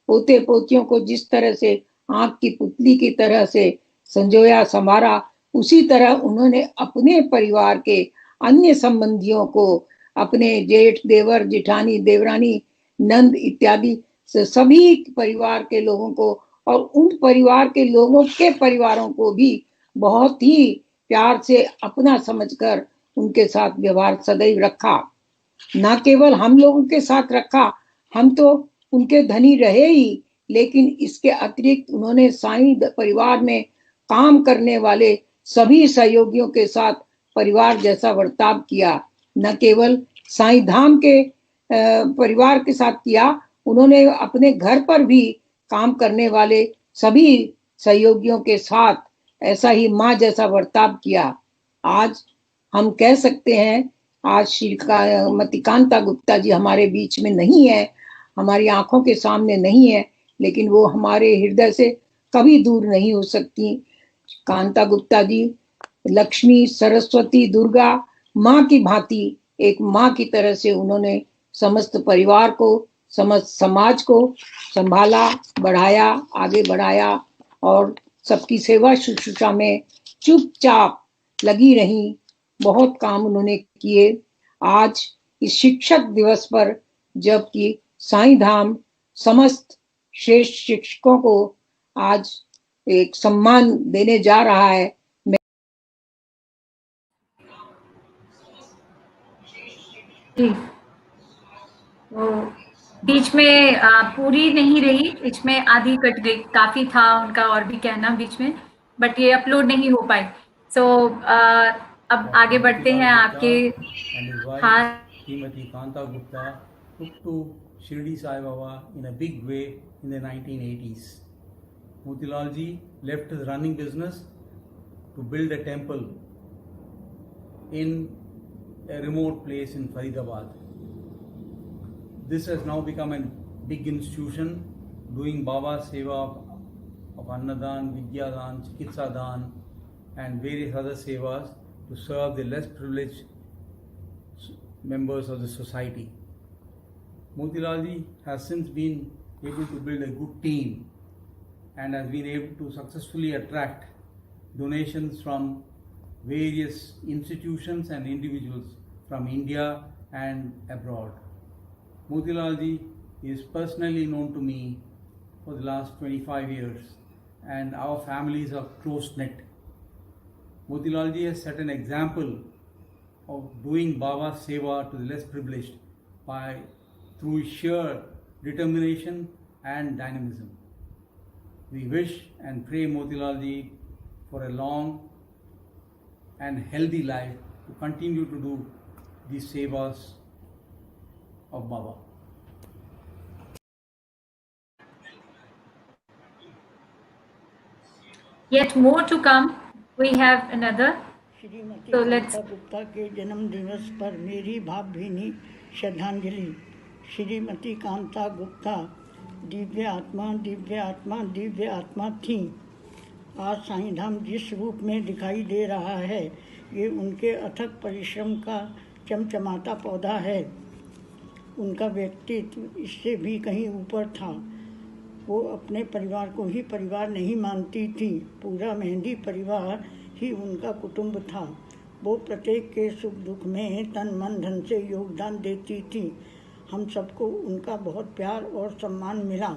पोते पोतियों को जिस तरह से आंख की पुतली की तरह से संजोया, संवारा, उसी तरह उन्होंने अपने परिवार के अन्य संबंधियों को, अपने जेठ, देवर, जेठानी, देवरानी, नंद इत्यादि सभी परिवार के लोगों को और उन परिवार के लोगों के परिवारों को भी बहुत ही प्यार से अपना समझकर उनके साथ व्यवहार सदैव रखा। न केवल हम लोगों के साथ रखा, हम तो उनके धनी रहे ही, लेकिन इसके अतिरिक्त उन्होंने साईं परिवार में काम करने वाले सभी सहयोगियों के साथ परिवार जैसा बर्ताव किया। न केवल साईं धाम के परिवार के साथ किया, उन्होंने अपने घर पर भी काम करने वाले सभी सहयोगियों के साथ ऐसा ही माँ जैसा बर्ताव किया। आज हम कह सकते हैं, आज श्रीमती कांता गुप्ता जी हमारे बीच में नहीं है, हमारी आंखों के सामने नहीं है, लेकिन वो हमारे हृदय से कभी दूर नहीं हो सकती। कांता गुप्ता जी लक्ष्मी, सरस्वती, दुर्गा माँ की भांति एक माँ की तरह से उन्होंने समस्त परिवार को, समस्त समाज को संभाला, बढ़ाया, आगे बढ़ाया और सबकी सेवा शुश्रूषा में चुपचाप लगी रही। बहुत काम उन्होंने किए। आज इस शिक्षक दिवस पर जबकि साईं धाम समस्त श्रेष्ठ शिक्षकों को आज एक सम्मान देने जा रहा है, जी, तो बीच में पूरी नहीं रही, बीच में आधी कट गई। काफ़ी था उनका और भी कहना बीच में, बट ये अपलोड नहीं हो पाई। सो अब आगे बढ़ते हैं आपके खास। Srimati Kanta Gupta took to Shirdi Sai Baba in a big way in the 1980s. Motilal ji left his running business to build a temple in a remote place in Faridabad. This has now become a big institution doing Baba Seva of Annadan, Vidyadan, Chikitsadan and various other sevas to serve the less privileged members of the society. Motilal ji has since been able to build a good team and has been able to successfully attract donations from various institutions and individuals from India and abroad. Motilal ji is personally known to me for the last 25 years and our families are close-knit. Motilal ji has set an example of doing Baba Seva to the less privileged through sheer determination and dynamism. We wish and pray Motilal ji for a long and healthy life to continue to do these sevas of Baba. Yet more to come. We have another. Shrimati So Kanta let's Gupta के जन्म दिवस पर मेरी भावभीनी श्रद्धांजलि। श्रीमती कांता गुप्ता दिव्य आत्मा, दिव्य आत्मा, दिव्य आत्मा थी। आज साईं धाम जिस रूप में दिखाई दे रहा है, ये उनके अथक परिश्रम का चमचमाता पौधा है। उनका व्यक्तित्व इससे भी कहीं ऊपर था। वो अपने परिवार को ही परिवार नहीं मानती थी, पूरा मेहंदी परिवार ही उनका कुटुंब था। वो प्रत्येक के सुख दुख में तन मन धन से योगदान देती थी। हम सबको उनका बहुत प्यार और सम्मान मिला।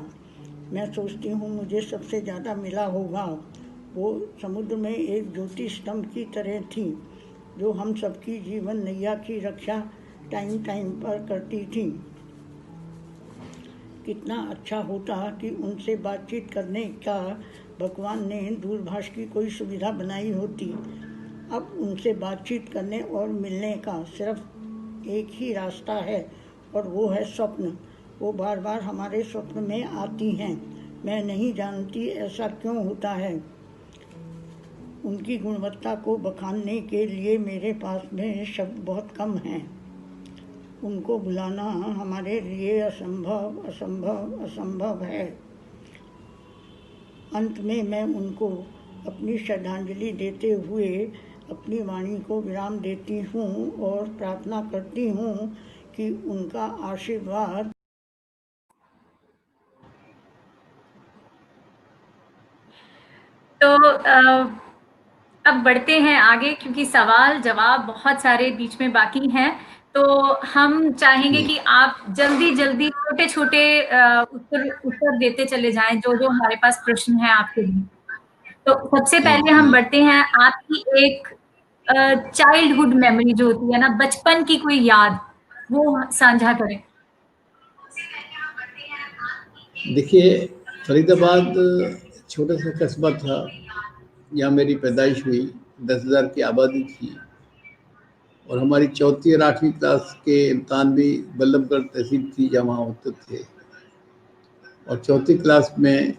मैं सोचती हूँ मुझे सबसे ज़्यादा मिला होगा। वो समुद्र में एक ज्योति स्तंभ की तरह थी, जो हम सबकी जीवन नैया की रक्षा टाइम टाइम पर करती थी। कितना अच्छा होता कि उनसे बातचीत करने का भगवान ने दूरभाष की कोई सुविधा बनाई होती। अब उनसे बातचीत करने और मिलने का सिर्फ एक ही रास्ता है और वो है स्वप्न। वो बार बार हमारे स्वप्न में आती हैं। मैं नहीं जानती ऐसा क्यों होता है। उनकी गुणवत्ता को बखानने के लिए मेरे पास में शब्द बहुत कम हैं। उनको बुलाना हमारे लिए असंभव असंभव असंभव है। अंत में मैं उनको अपनी श्रद्धांजलि देते हुए अपनी वाणी को विराम देती हूँ और प्रार्थना करती हूँ कि उनका आशीर्वाद तो अब बढ़ते हैं आगे क्योंकि सवाल जवाब बहुत सारे बीच में बाकी हैं, तो हम चाहेंगे जी कि आप जल्दी-जल्दी छोटे-छोटे उत्तर उत्तर देते चले जाएँ, जो-जो हमारे पास प्रश्न हैं आपके लिए। तो सबसे जी पहले जी। हम बढ़ते हैं आपकी एक चाइल्डहुड मेमोरी जो होती है ना, बचपन की कोई याद, वो साझा करें। देखिए, फरीदाबाद छोटा सा कस्बा था, यहाँ मेरी पैदाइश हुई। 10,000 की आबादी थी और हमारी चौथी और 8वीं क्लास के इम्तहान भी बल्लभगढ़ तहसील थी जहाँ वहाँ होते थे। और चौथी क्लास में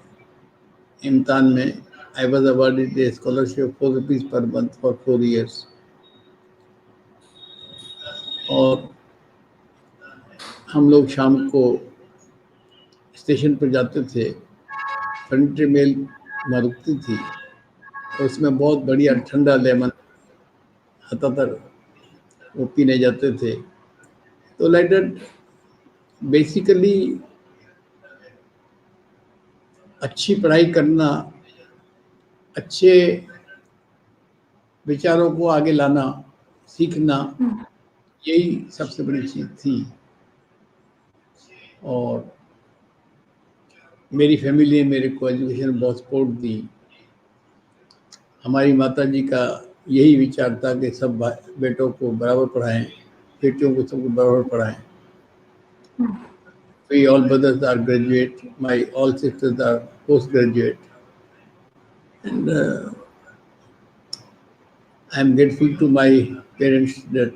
इम्तहान में I was awarded A scholarship ₹4 per month for 4 years। और हम लोग शाम को स्टेशन पर जाते थे, फर्नीचर मेल वहाँ रुकती थी और उसमें बहुत बढ़िया ठंडा लेमन आता था, वो पीने जाते थे। तो लाइक दैट बेसिकली अच्छी पढ़ाई करना, अच्छे विचारों को आगे लाना, सीखना, यही सबसे बड़ी चीज़ थी। और मेरी फैमिली ने मेरे को एजुकेशन में बहुत सपोर्ट दी। हमारी माताजी का यही विचार था कि सब बेटों को बराबर पढ़ाएं, बेटियों को सबको बराबर पढ़ाएं। We all brothers are graduate, my all sisters are postgraduate, and I am grateful to my parents that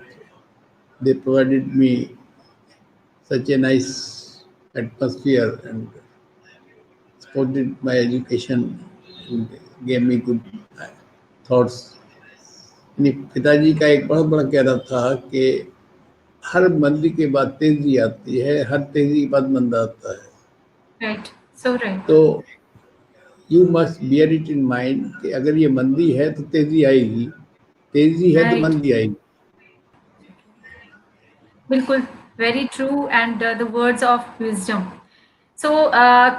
they provided me such a nice atmosphere and supported my education and gave me good thoughts. मेरे पिताजी का एक बहुत बड़ा कहना था कि हर मंदी के बाद तेजी आती है, हर तेजी के बाद मंदा आता है। राइट, सो राइट। तो you must bear it in mind कि अगर ये मंदी है तो तेजी आएगी, तेजी है तो राइट, मंदी आएगी। बिल्कुल, very true and the words of wisdom. So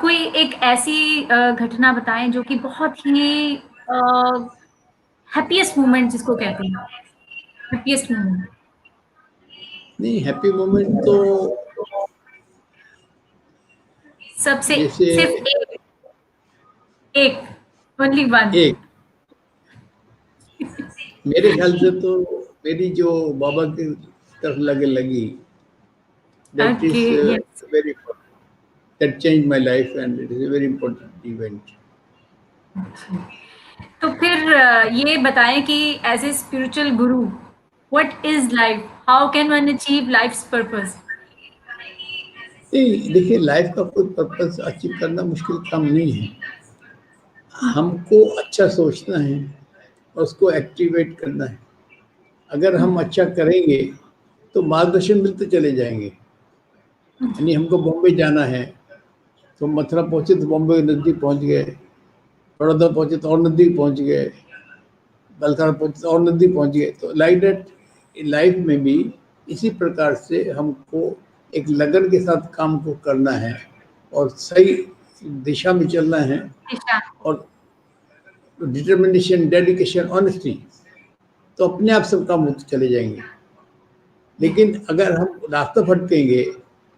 कोई एक ऐसी घटना बताएँ जो कि बहुत ही हैप्पीएस्ट मोमेंट जिसको कहते हैं, हैप्पीएस्ट मोमेंट। नहीं, हैप्पी मोमेंट तो सबसे जैसे सिर्फ एक, ओनली वन। एक मेरे ख्याल से तो मेरी जो बाबा की तरफ लगे लगी, that okay, is yes. Very that changed my life and it is a very important event. तो फिर ये बताएं कि as a spiritual guru what is life, how can one achieve life's purpose? नहीं, देखिए, लाइफ का कोई पर्पस अचीव करना मुश्किल काम नहीं है। हमको अच्छा सोचना है और उसको एक्टिवेट करना है। अगर हम अच्छा करेंगे तो मार्गदर्शन मिलते चले जाएंगे। यानी हमको बॉम्बे जाना है तो मथुरा पहुंचे तो बॉम्बे के नज़दीक पहुंच गए, बड़ौदा पहुंचे तो और नज़दीक पहुंच गए, बलसाड़ पहुंचे तो और नज़दीक पहुंच गए। तो लाइक दैट लाइफ में भी इसी प्रकार से हमको एक लगन के साथ काम को करना है और सही दिशा में चलना है और डिटर्मिनेशन, डेडिकेशन, ऑनेस्टी, तो अपने आप सब काम होते चले जाएंगे। लेकिन अगर हम रास्ता भटकेंगे,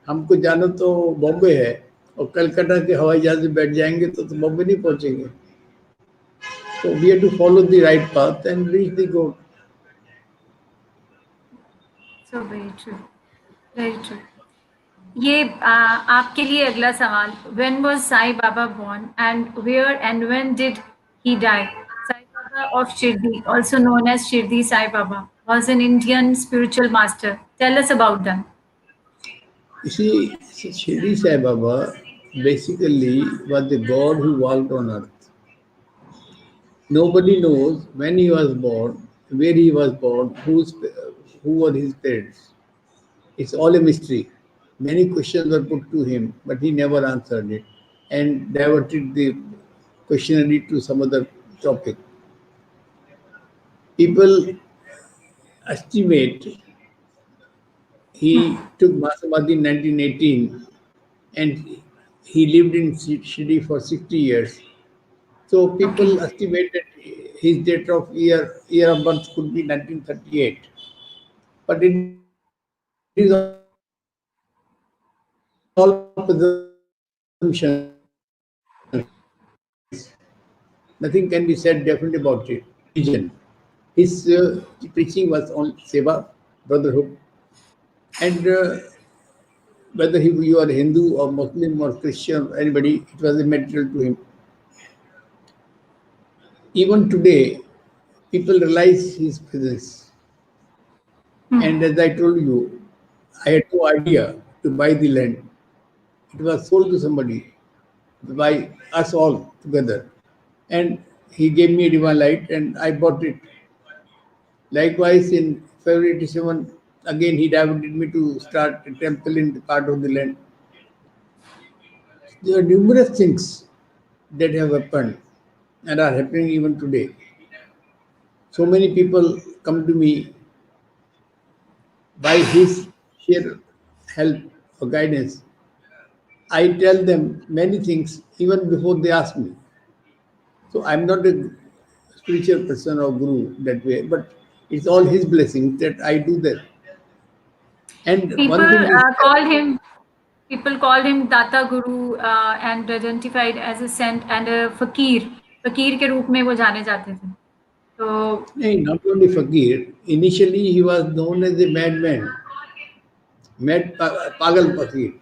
हमको जाना तो बॉम्बे है और कलकत्ता के हवाई जहाज में बैठ जाएंगे तो बॉम्बे नहीं पहुंचेंगे। तो we have to follow the right path and reach the goal. So very true, very true. ये आपके लिए अगला सवाल, when was Sai Baba born and where and when did he die? Sai Baba of Shirdi, also known as Shirdi Sai Baba, was an Indian spiritual master. Tell us about them. इसी Shirdi Sai Baba basically was the God who walked on earth. Nobody knows when he was born, where he was born, who were his parents. It's all a mystery. Many questions were put to him, but he never answered it and diverted the questionnaire to some other topic. People estimate he took Masamadhi in 1918 and he lived in Shirdi for 60 years. So Okay. people estimated his date of year of birth could be 1938, but it is all presumption. Nothing can be said definitely about it. Religion. His preaching was on seva, brotherhood, and whether you are Hindu or Muslim or Christian or anybody, it was immaterial to him. Even today, people realize his presence. And as I told you, I had no idea to buy the land. It was sold to somebody by us all together. And he gave me a divine light and I bought it. Likewise, in February 87, again he directed me to start a temple in the part of the land. There are numerous things that have happened and are happening even today. So many people come to me by his sheer help or guidance. I tell them many things even before they ask me. So I'm not a spiritual person or guru that way, but it's all his blessings that I do that. And People one thing is called him. People called him Data Guru and identified as a saint and a fakir. फकीर के रूप में वो जाने जाते थे. तो not only Fakir, initially he was known as a madman, Pagal Fakir.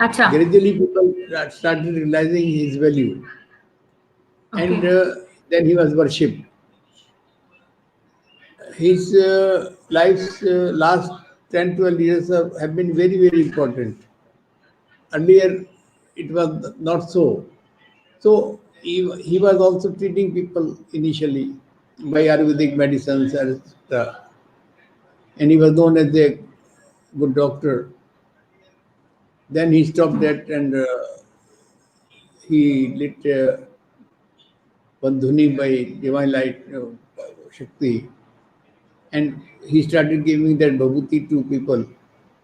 अच्छा. Gradually people started realizing his value and Okay. then he was worshipped. His life's last 10, 12 years have been very, very important. Earlier, it was not so. So, he was also treating people initially by Ayurvedic medicines, etc. And he was known as a good doctor. Then he stopped that and he lit one dhuni by divine light, Shakti, and he started giving that bhabhuti to people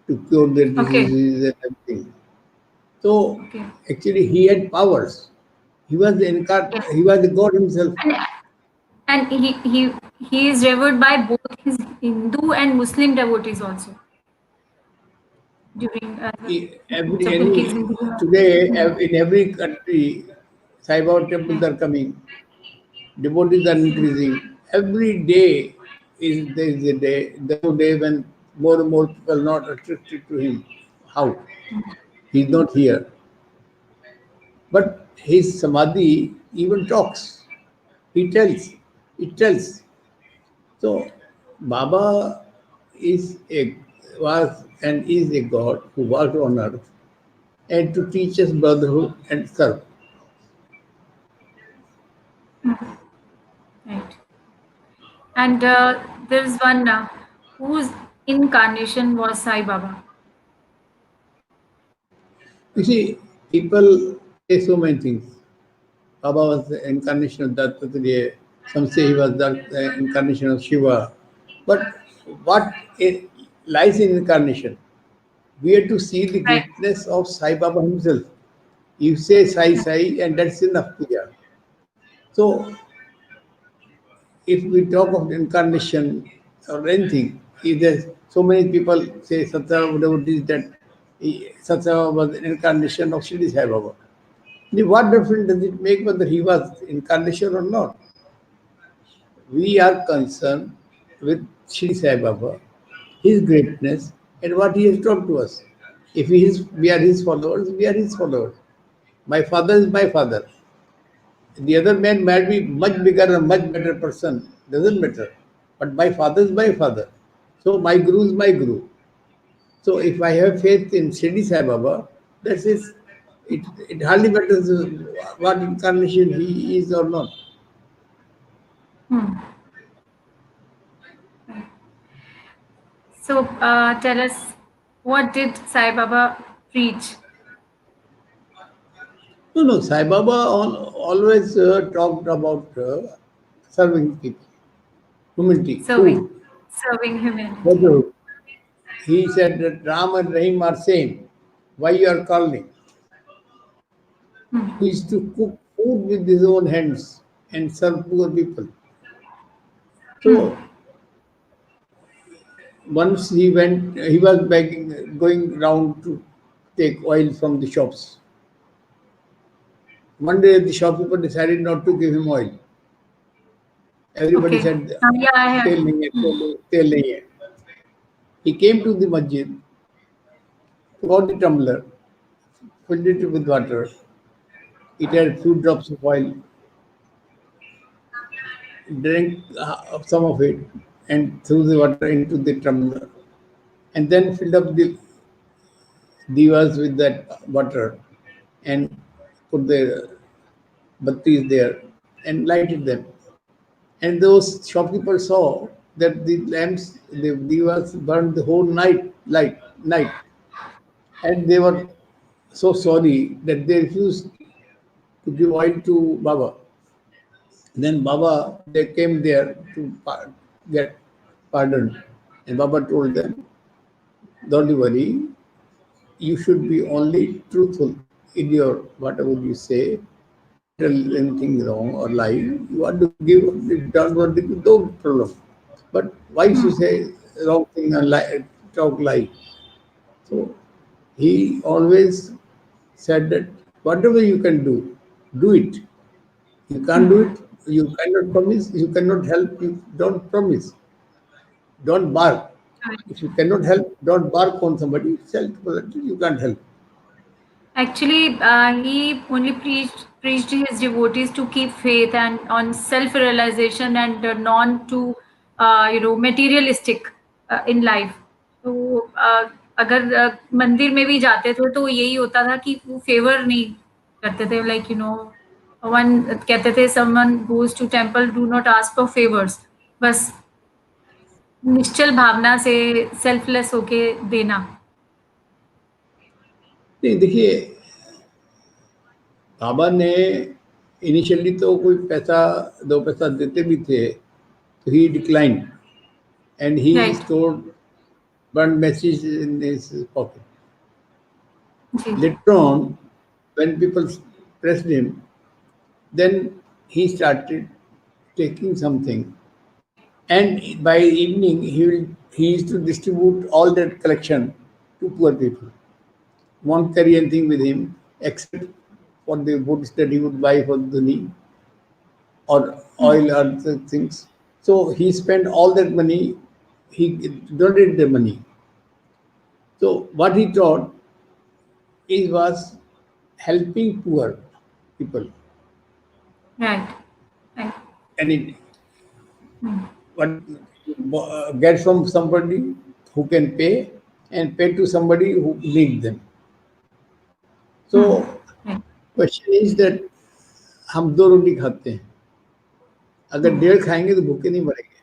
to cure their Okay. diseases and everything. So Okay. actually, he had powers. He was Yes. he was the God himself. And he is revered by both his Hindu and Muslim devotees also during Every जब any उनकी जिंदगी में. today in every country, Sai Baba temples are coming. Devotees are increasing. Every day there is a day. There is a day when more and more people are not attracted to him. How? He's not here. But his samadhi even talks. He tells. It tells. So Baba is a was and is a God who walked on earth and to teach us brotherhood and serve. Right. And there's one whose incarnation was Sai Baba. You see, people say so many things. Baba was the incarnation of Dattatreya. Some say he was the incarnation of Shiva. But what lies in incarnation? We have to see the Right. greatness of Sai Baba himself. You say Sai Sai, and that's enough puja. So, if we talk of incarnation or anything, if there's so many people say Satya devotees that Satya was an incarnation of Shri Sai Baba. What difference does it make whether he was incarnation or not? We are concerned with Shri Sai Baba, his greatness, and what he has taught to us. If we are his followers, we are his followers. My father is my father. The other man might be much bigger and much better person, doesn't matter. But my father is my father. So my guru is my guru. So if I have faith in Shirdi Sai Baba, that is, it hardly matters what incarnation he is or not. Hmm. So tell us, what did Sai Baba preach? No, Sai Baba always talked about serving people, humanity, Serving, food, serving humanity. brotherhood. He said that Ram and Rahim are same. Why you are calling? He used to cook food food with his own hands and serve poor people. So once he was begging, going round to take oil from the shops. One day the shopkeeper decided not to give him oil. Everybody Okay. said, Yeah, I have. "Tel nahi hai, tel nahi hai." He came to the masjid, got the tumbler, filled it with water. It had few drops of oil, drank some of it, and threw the water into the tumbler, and then filled up the divas with that water and put the battis there and lighted them. And those shopkeepers saw that the lamps, the divas burned the whole night, and they were so sorry that they refused to give oil to Baba. Then Baba, they came there to get pardoned, and Baba told them, "Don't worry, you should be only truthful in your whatever you say. Tell anything wrong or lie. You want to give, don't want to give, no problem. But why should you say wrong thing and lie, talk lie?" So he always said that whatever you can do it. You can't do it, you cannot promise, you cannot help, you don't promise. Don't bark. If you cannot help, don't bark on somebody. Self you can't help. Actually, he only preached his devotees to keep faith and on self-realization and non to materialistic in life. तो अगर मंदिर में भी जाते थे तो यही होता था कि वो फेवर नहीं करते थे लाइक वन कहते थे someone goes to temple do not ask for favours बस निश्चल भावना से सेल्फलेस होके देना. नहीं देखिए, बाबा ने इनिशियली तो कोई पैसा दो पैसा देते भी थे तो he decline and he Right. Stored burned message in his pocket. जी. Later on, when people pressed him, then he started taking something, and by evening he used to distribute all that collection to poor people. Won't carry anything with him except for the goods that he would buy for Dhuni or oil or the things. So he spent all that money. He donated the money. So what he taught was helping poor people. Right. Right. And it what get from somebody who can pay and pay to somebody who needs them. So Right. question is that हम दो रोटी खाते हैं, अगर डेढ़ खाएंगे तो भूखे नहीं मरेंगे,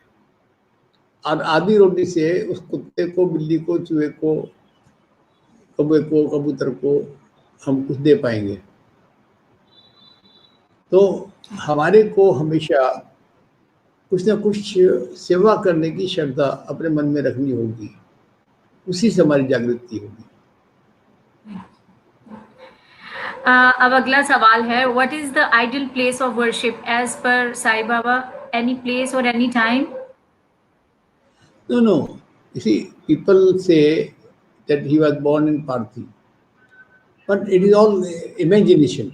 और आधी रोटी से उस कुत्ते को, बिल्ली को, चूहे को, कौवे को, कबूतर को हम कुछ दे पाएंगे. तो हमारे को हमेशा कुछ ना कुछ सेवा करने की श्रद्धा अपने मन में रखनी होगी, उसी से हमारी जागृति होगी. अब अगला सवाल है, what is the ideal place of worship as per Sai Baba? Any place और any time? No. You see, people say that he was born in Parthi, but it is all imagination.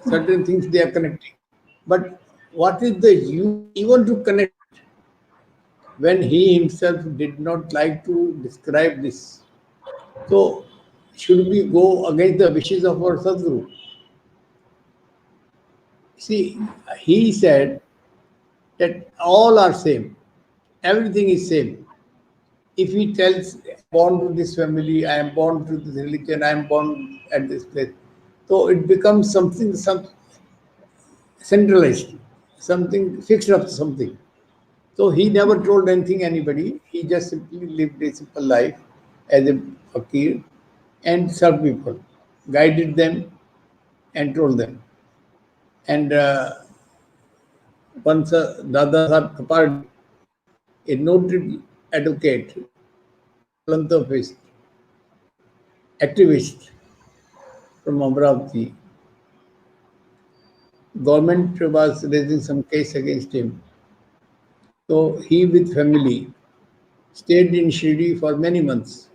Certain things they are connecting. But what is the use even to connect when he himself did not like to describe this? So should we go against the wishes of our Sadguru? See, he said that all are same. Everything is same. If he tells, born to this family, I am born to this religion, I am born at this place, so it becomes something, some centralized, something fixed up, something. So he never told anything anybody. He just simply lived a simple life as a fakir and served people, guided them, and told them. And once Dada Sahib Kapardi, a noted advocate, philanthropist, activist from Amravati, government was raising some case against him. So he with family stayed in Shirdi for many months.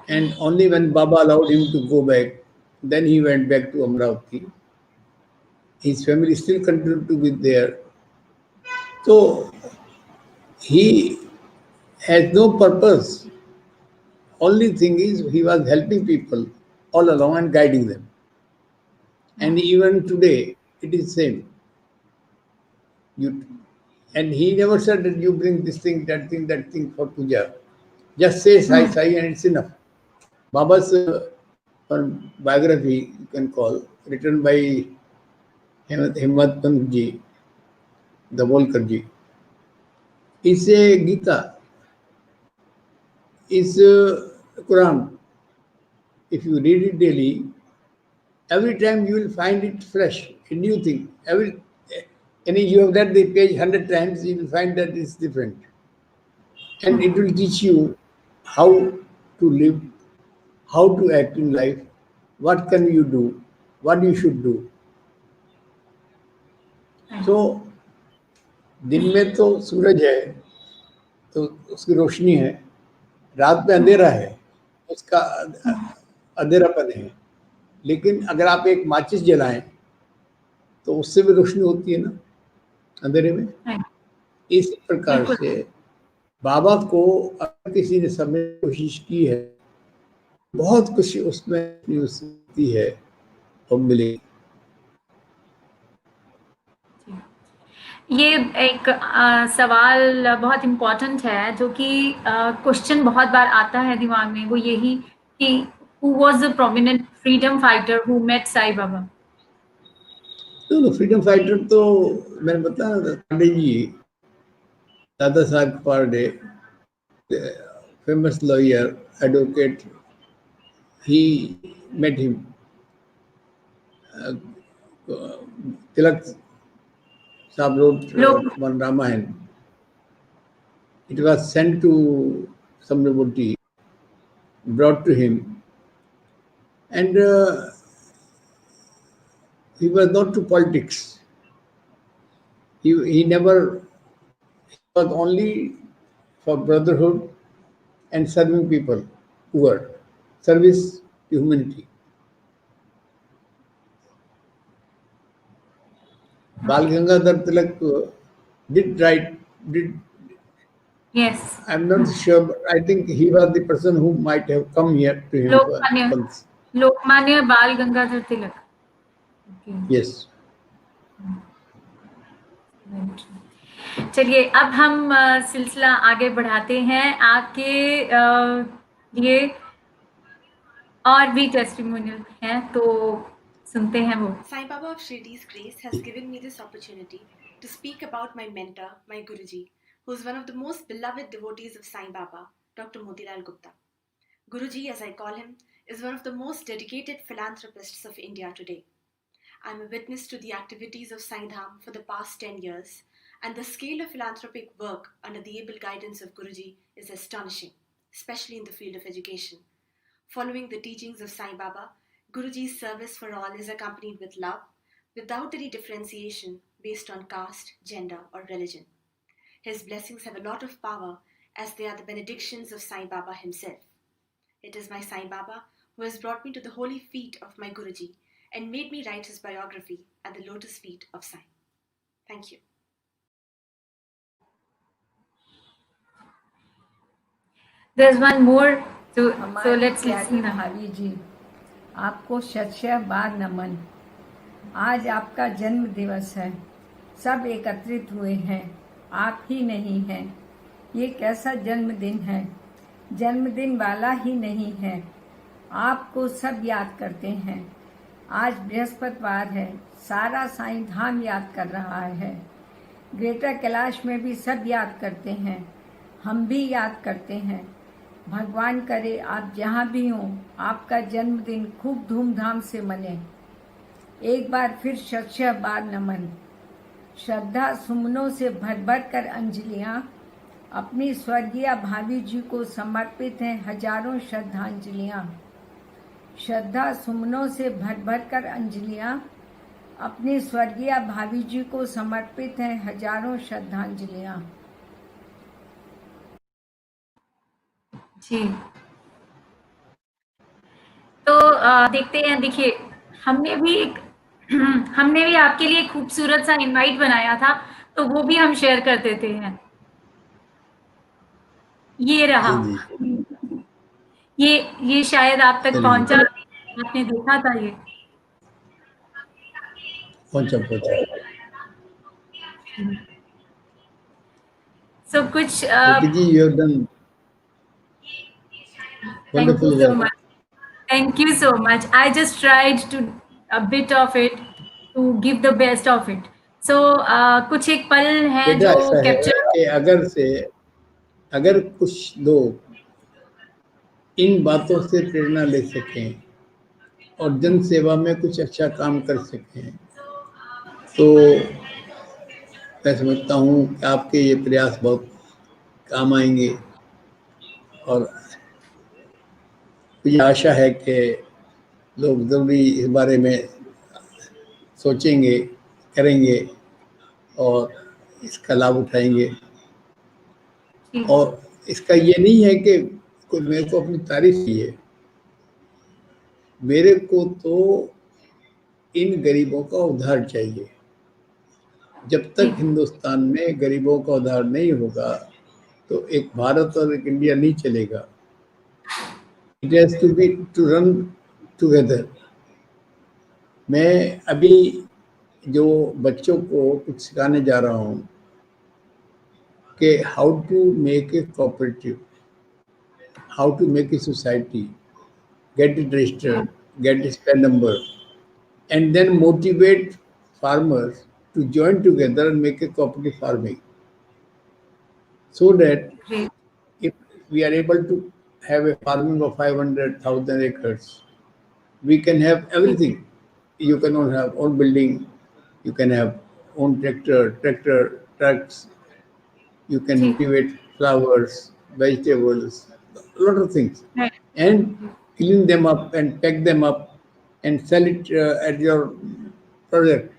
And only when Baba allowed him to go back, then he went back to Amravati. His family still continued to be there. So he has no purpose. Only thing is he was helping people all along and guiding them. And even today, it is same. You, and he never said that you bring this thing, that thing for puja. Just say Sai Sai and it's enough. Baba's biography, you can call, written by Himmat Pant ji, Davolkar ji, is a Gita, is a Quran. If you read it daily, every time you will find it fresh, a new thing. And if you have read the page 100 times, you will find that it's different. And it will teach you how to live, how to act in life, what can you do, what you should do. So, दिन में तो सूरज है, तो उसकी रोशनी है, रात में अंधेरा है, उसका अंधेरापन है. लेकिन अगर आप एक माचिस जलाएं, तो उससे भी रोशनी होती है ना अंधेरे में. इस प्रकार से बाबा को अगर किसी ने समझने की कोशिश की है, बहुत कुछ उसमें होती है और मिलेगी. ये एक सवाल बहुत इम्पोर्टेंट है जो कि क्वेश्चन बहुत बार आता है दिमाग में, वो यही कि who was the prominent freedom fighter who met Sai Baba? तो फ्रीडम फाइटर तो मैंने बताया ना, Pandey ji, Dada Saheb Pandey, famous lawyer, advocate, he met him. Tilak Sahab wrote one Ramayana. It was sent to some devotee, brought to him, and he was not to politics. He never, he was only for brotherhood and serving people, poor, service to humanity. Bal Gangadhar Tilak did. Yes. I'm not sure, but I think he was the person who might have come here to him. Lokmanya Bal Gangadhar Tilak. Okay. Yes. चलिए अब हम सिलसिला आगे बढ़ाते हैं. आपके लिए और भी टेस्टिमोनियल हैं, तो सुनते हैं वो. Sai Baba of Shirdi's grace has given me this opportunity to speak about my mentor, my Guruji, who is one of the most beloved devotees of Sai Baba, Dr. MOTILAL Gupta. Guruji, as I call him, is one of the most dedicated philanthropists of India today. I am a witness to the activities of SAIDHAM for the past 10 years, and the scale of philanthropic work under the able guidance of Guruji is astonishing, especially in the field of education. Following the teachings of Sai Baba, Guruji's service for all is accompanied with love, without any differentiation based on caste, gender, or religion. His blessings have a lot of power, as they are the benedictions of Sai Baba himself. It is my Sai Baba who has brought me to the holy feet of my Guruji and made me write his biography at the lotus feet of Sai. Thank you. There's one more, so let's listen. भाभी जी, आपको शत बार नमन. आज आपका जन्म दिवस है, सब एकत्रित हुए हैं, आप ही नहीं हैं. ये कैसा जन्मदिन है, जन्मदिन वाला ही नहीं है. आपको सब याद करते हैं. आज बृहस्पतिवार है, सारा साईं धाम याद कर रहा है. ग्रेटर कैलाश में भी सब याद करते हैं, हम भी याद करते हैं. भगवान करे आप जहाँ भी हों, आपका जन्मदिन खूब धूमधाम से मने. एक बार फिर शत बार नमन. श्रद्धा सुमनों से भर भर कर अंजलियाँ अपनी स्वर्गीय भाभी जी को समर्पित हैं. हजारों श्रद्धांजलियाँ. श्रद्धा सुमनों से भर भर कर अंजलियाँ अपनी स्वर्गीय भाभी जी को समर्पित हैं हजारों श्रद्धांजलियां। जी, तो देखते हैं। देखिए, हमने भी एक हमने भी आपके लिए एक खूबसूरत सा इनवाइट बनाया था, तो वो भी हम शेयर कर देते हैं। ये रहा। जी जी, ये शायद आप तक चलिए पहुंचा, आपने देखा था ये। पहुंचा पहुंचा। सो कुछ Jyoti ji, you have done thank you wonderful so work. Much. Thank you so much. I just tried to a bit of it to give the best of it. So कुछ एक पल हैं बेटा जो ऐसा है कैप्चर। कि अगर कुछ लोग इन बातों से प्रेरणा ले सकें और जन सेवा में कुछ अच्छा काम कर सकें, तो मैं समझता हूँ कि आपके ये प्रयास बहुत काम आएंगे। और मुझे आशा है कि लोग ज़रूरी इस बारे में सोचेंगे, करेंगे और इसका लाभ उठाएंगे। और इसका ये नहीं है कि कोई मेरे को अपनी तारीफ की है, मेरे को तो इन गरीबों का उद्धार चाहिए। जब तक हिंदुस्तान में गरीबों का उद्धार नहीं होगा तो एक भारत और एक इंडिया नहीं चलेगा। It has to be to run together. मैं अभी जो बच्चों को कुछ सिखाने जा रहा हूँ कि how to make a cooperative, how to make a society, get it registered, get its PAN number, and then motivate farmers to join together and make a cooperative farming. So that Great. if we are able to have a farming of 500,000 acres, we can have everything. You can have own building, you can have own tractor, trucks, you can जी, cultivate flowers, vegetables, a lot of things, right. and clean them up and pack them up and sell it at your project.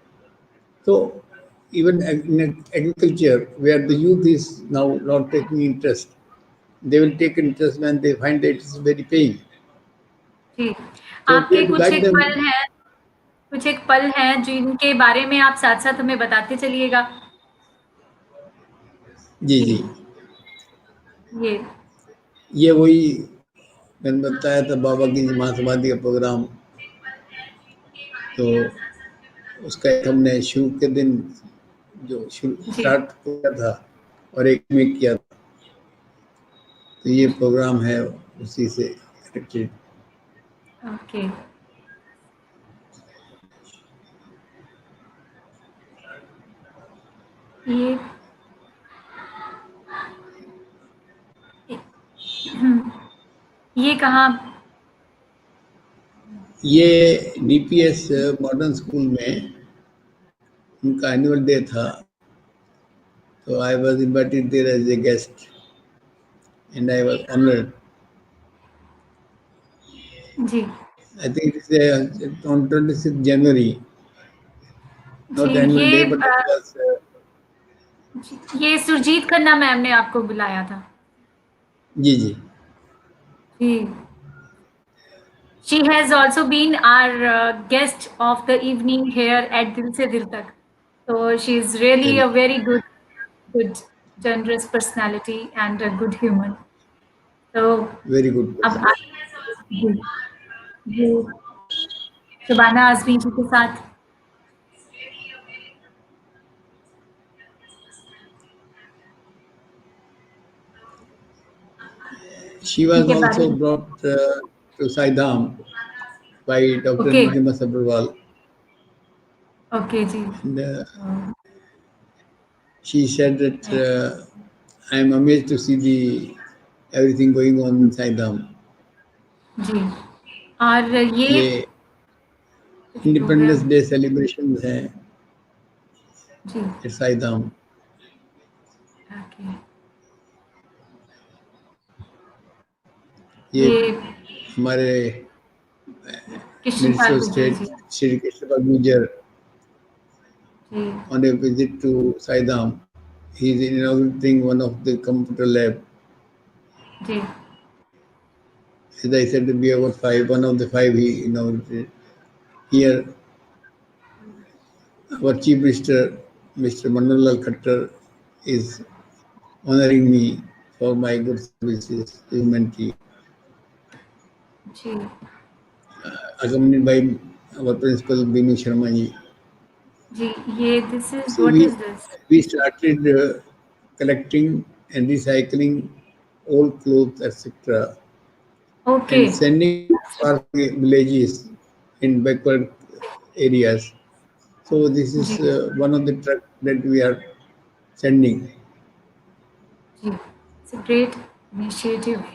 So even in agriculture, where the youth is now not taking interest, they will take interest when they find that it's very paying. जी, So we आपके have to guide them. कुछ एक पल हैं जिनके बारे में आप साथ साथ हमें बताते चलिएगा। जी जी, ये ये वही मैंने बताया था, बाबा की महासमाधि का प्रोग्राम। तो उसका एक हमने शुरू के दिन जो शुरू जी, स्टार्ट किया था और एक में किया था, तो ये प्रोग्राम है उसी से कनेक्टेड। ओके। ये ये कहाँ? ये डीपीएस मॉडर्न स्कूल में उनका एनुअल डे था, तो I was invited there as a guest and I was honoured. जी, I think it's on 26 January, जी, not annual day but it was. ये सुरजीत खन्ना मैम ने आपको बुलाया था। जी जी जी, she has also been our guest of the evening here at Dil Se Dil Tak. So she is really a very good, generous personality and a good human. So very good. अब जी, जी, शबाना आजमी जी के साथ She was इनके बारे also में। brought to SAIDHAM by Dr. Okay, Nilima Sabharwal. Okay जी। And she said that I am amazed to see the everything going on in SAIDHAM. जी, और ये ये इंडिपेंडेंस डे सेलिब्रेशन है जी, at SAIDHAM. ओके। ये ये हमारे Krishan minister Pal of Gurjar state ji. Shri Krishan Pal Gurjar on a visit to SAIDHAM. He is inaugurating one of the computer lab. जी As I said, we have got five. One of the five he inaugurated. Here, our Chief Minister, Mr. Manohar Khattar, is honoring me for my good services to humanity, जी accompanied by our principal Binu Sharma ji. जी ये this is So what is this? we started collecting and recycling old clothes, etc., Okay. and sending far villages in backward areas. So this is ji one of the truck that we are sending. Ji it's a great initiative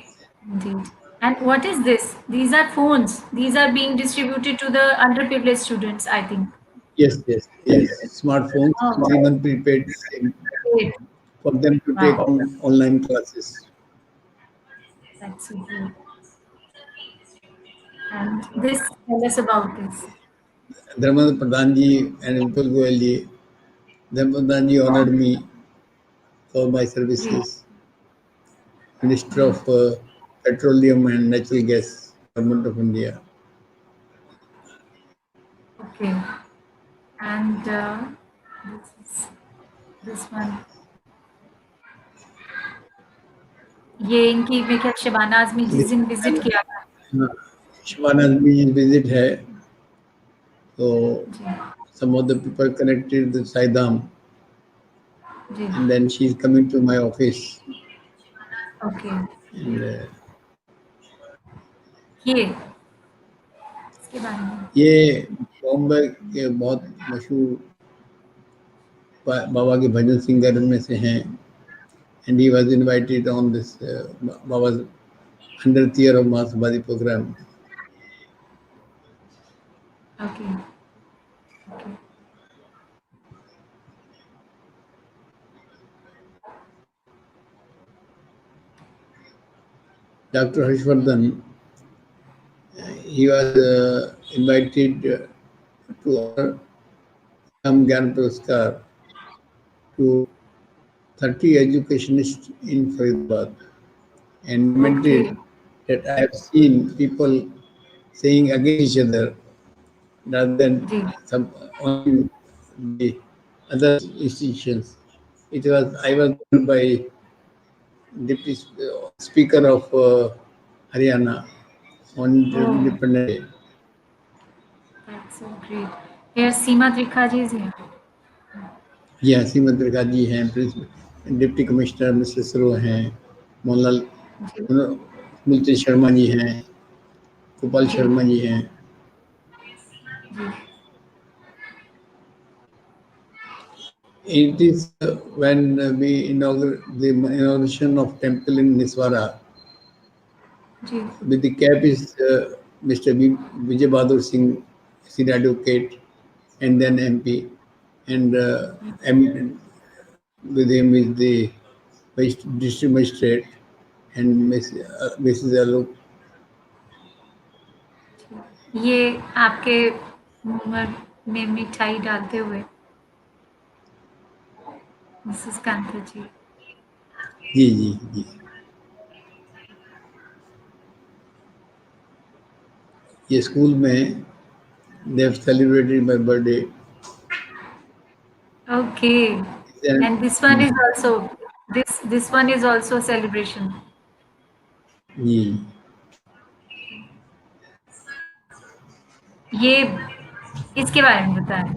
indeed. And what is this? These are phones. These are being distributed to the underprivileged students, I think. Yes, yes, yes. Smartphones, Oh, 3 month prepaid SIM great. for them to take Wow, on online classes. that's so great. And this, tell us about this. Dharmendra Pradhan ji and Vipul Goyal ji, Dharmendra Pradhan ji honored me for my ji services. Minister ji of Petroleum and Natural Gas, Government of India. okay. And this is this one. ये इनकी मेरे ख्याल शबाना आजमी जिस दिन visit किया था Shivana Azmi's visit है, so जी some of the people connected with SAIDHAM, जी and then she's coming to my office. Okay And, ये इसके बारे में ये बॉम्बे के बहुत मशहूर बाबा के भजन सिंगर में से हैं, and he was invited on this Baba's 100th year of Mahasabadi program. Okay okay Dr. Harshvardhan, he was invited to honor Ram Gyan Puraskar to 30 educationists in Faridabad, and okay commented that I have seen people saying against each other rather than जी some on the other institutions. I was told by Deputy Speaker of Haryana on oh Independence Day. that's so great. Here Seema Trikha ji is here. जी सीमा त्रिखा जी हैं, deputy commissioner mister सरो हैं, मोहनलाल जी मूलचंद शर्मा जी हैं, गोपाल जी शर्मा जी हैं. जी It is when we inaugurate the inauguration of temple in Niswara, ji with the cap is Mr. Vijay Bahadur Singh, senior advocate, and then MP, and with him is the district magistrate and Mrs. Alok. ये आपके मुंह में मिठाई डालते हुए Mrs Kanta जी जी जी जी. ये स्कूल में they have celebrated my birthday. okay Then, and this one is also this one is also a celebration जी ये इसके बारे में बताएं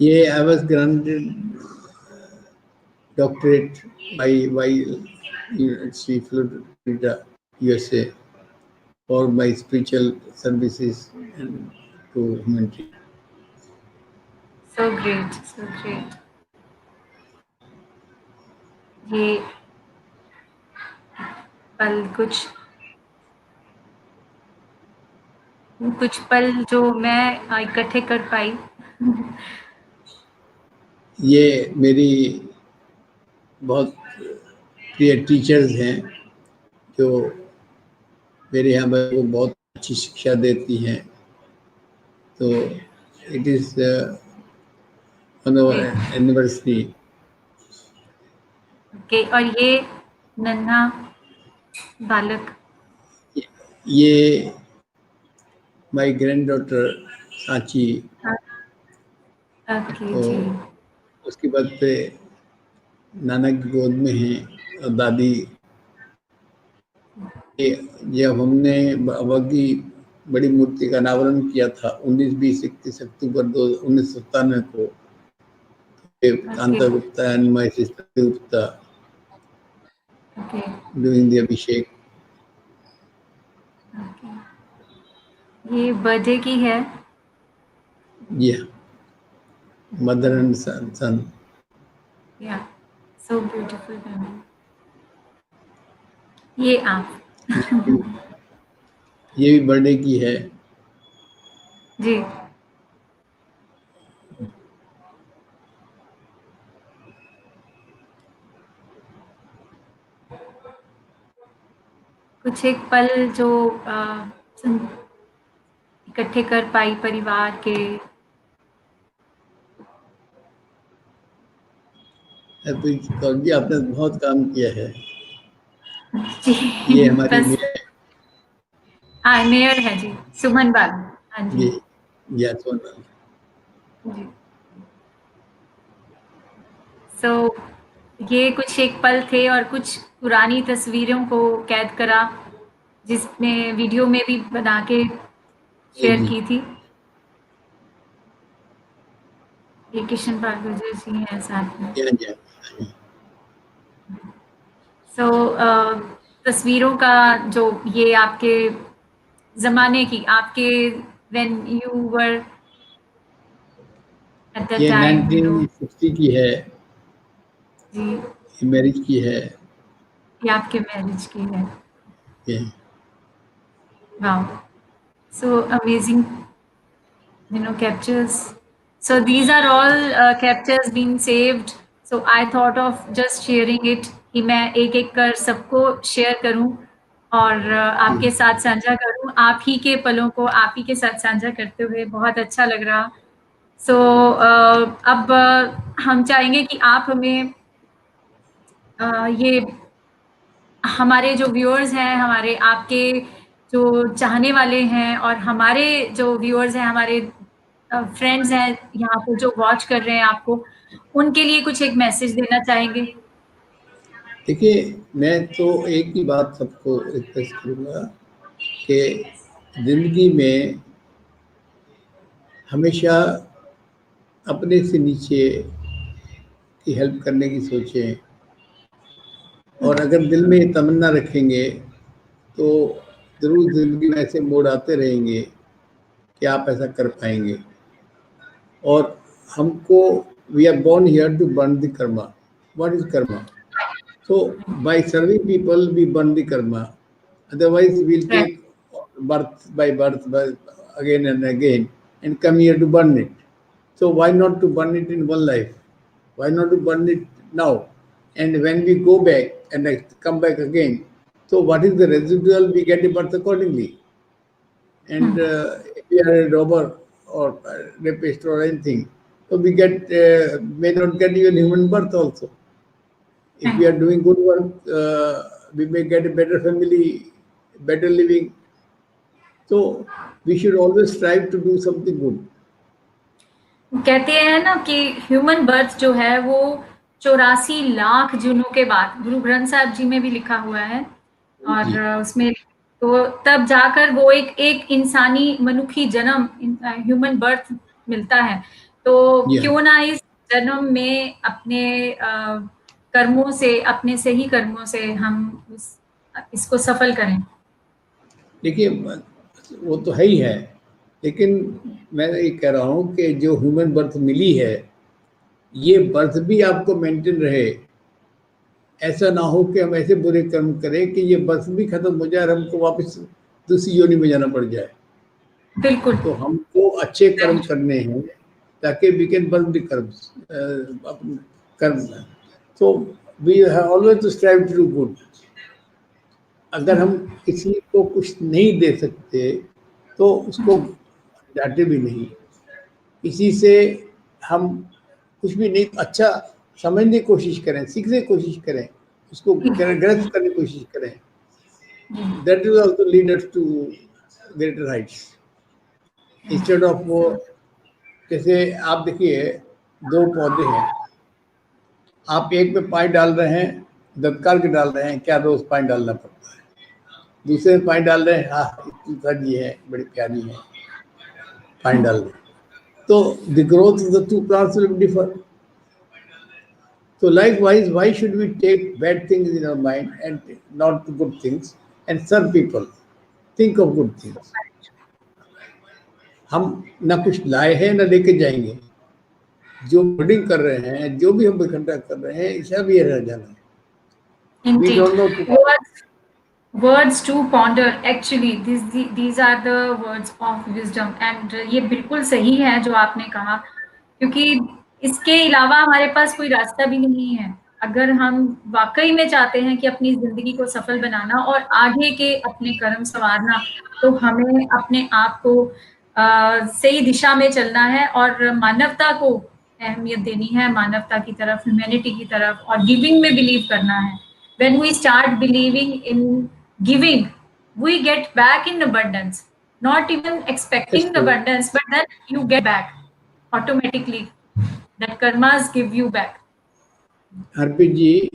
ये I was granted doctorate by University of Florida, USA, for my spiritual services and to humanity. so great ये पल कुछ पल जो मैं इकट्ठे कर पाई ये मेरी बहुत प्रिय टीचर्स हैं जो मेरे यहाँ बच्चों को बहुत अच्छी शिक्षा देती हैं. तो it is on our anniversary. Okay, और ये नन्हा बालक ये my granddaughter सांची, ओके तो जी, उसके बाद पे नाना की गोद में है, और दादी। जब हमने बाबा की बड़ी मूर्ति का अनावरण किया था 19-20-21 अक्टूबर 1997 को, Kanta Gupta and my sister Gupta okay doing the Abhishek. Okay, ये बर्थडे की है। Yeah, mother and son. या सो ब्यूटीफुल फैमिली। ये आप ये भी बर्थडे की है। जी, कुछ एक पल जो इकट्ठे कर पाई परिवार के। हरप्रीत कौर जी, आपने बहुत काम किया है। जी, ये हमारी बस मेयर है जी, सुमन बाल। हाँ जी जी सोनल। जी। सो ये कुछ एक पल थे और कुछ पुरानी तस्वीरों को कैद करा, जिसमें वीडियो में भी बना के शेयर जी की थी। ये किशन पार्कर जी हैं साथ में। जी। सो तस्वीरों का जो ये आपके ज़माने की, आपके when you were at that ये टाइम, यू नो। 1960 की है, जी, ये मैरिज की है। ये आपके मैरिज की है। ये wow, so amazing, you know, captures. So these are all captures being saved. So I thought of just sharing it कि मैं एक एक कर सबको शेयर करूं और आपके साथ साझा करूं। आप ही के पलों को आप ही के साथ साझा करते हुए बहुत अच्छा लग रहा। सो अब हम चाहेंगे कि आप हमें ये हमारे जो व्यूअर्स हैं, हमारे आपके जो चाहने वाले हैं और हमारे जो व्यूअर्स हैं, हमारे फ्रेंड्स हैं यहाँ पे जो वॉच कर रहे हैं आपको, उनके लिए कुछ एक मैसेज देना चाहेंगे? देखिए, मैं तो एक ही बात सबको रिक्वेस्ट करूँगा कि जिंदगी में हमेशा अपने से नीचे की हेल्प करने की सोचें, और अगर दिल में ये तमन्ना रखेंगे तो ज़रूर ज़िंदगी में ऐसे मोड़ आते रहेंगे कि आप ऐसा कर पाएंगे। और हमको we are born here to burn the karma. What is karma? So by serving people we burn the karma. Otherwise we'll take birth by again and again and come here to burn it. So why not to burn it in one life? Why not to burn it now? And when we go back and come back again, so what is the residual? We get a birth accordingly. And if we are a robber or a rapist or anything, so we get may not get even human birth also. If we are doing good work, we may get a better family, better living. So we should always strive to do something good. कहते हैं ना कि human birth जो है वो 84 लाख जूनों के बाद गुरु ग्रंथ साहब जी में भी लिखा हुआ है, और उसमें तो तब जाकर वो एक इंसानी मनुखी जन्म ह्यूमन बर्थ मिलता है। तो क्यों ना इस जन्म में अपने कर्मों से, अपने सही कर्मों से हम इसको सफल करें। देखिए, वो तो है ही है, लेकिन मैं ये कह रहा हूँ कि जो ह्यूमन बर्थ मिली है, ये बर्थ भी आपको मेंटेन रहे। ऐसा ना हो कि हम ऐसे बुरे कर्म करें कि ये बर्थ भी खत्म हो जाए और हमको वापस दूसरी योनि में जाना पड़ जाए। बिल्कुल। तो हमको अच्छे कर्म करने हैं ताकि we can burn the karma. So we have always to strive to do good. अगर हम किसी को कुछ नहीं दे सकते तो उसको डांटे भी नहीं। किसी से हम कुछ भी नहीं, अच्छा समझने की कोशिश करें, सीखने की कोशिश करें, उसको ग्रहण करने की कोशिश करें. That will also lead us to greater heights. Instead of वो, जैसे आप देखिए 2 पौधे हैं, आप एक में पानी डाल रहे हैं, दत्कार के डाल रहे हैं, क्या रोज पानी डालना पड़ता है. दूसरे में पानी डाल रहे हैं, हाँ इतनी सब्जी है, बड़ी प्यारी है, पानी डाल रहे. तो the growth of the 2 plants will differ. So likewise, why should we take bad things in our mind and not the good things and serve people? Think of good things. हम ना कुछ लाए हैं ना लेके जाएंगे. जो बिल्डिंग कर रहे हैं, जो भी हम इकट्ठा कर रहे हैं, इसका भी रह जाना है. We Indeed. don't know to Words to ponder. Actually, these are the words of wisdom. And ये बिल्कुल सही है जो आपने कहा, क्योंकि इसके अलावा हमारे पास कोई रास्ता भी नहीं है. अगर हम वाकई में चाहते हैं कि अपनी जिंदगी को सफल बनाना और आगे के अपने कर्म संवारना, तो हमें अपने आप को सही दिशा में चलना है और मानवता को अहमियत देनी है, मानवता की तरफ, ह्यूमैनिटी की तरफ, और गिविंग में बिलीव करना है. When we start believing in giving, we get back in abundance. Not even expecting the abundance, but then you get back automatically. That karmas give you back. Harpreet जी,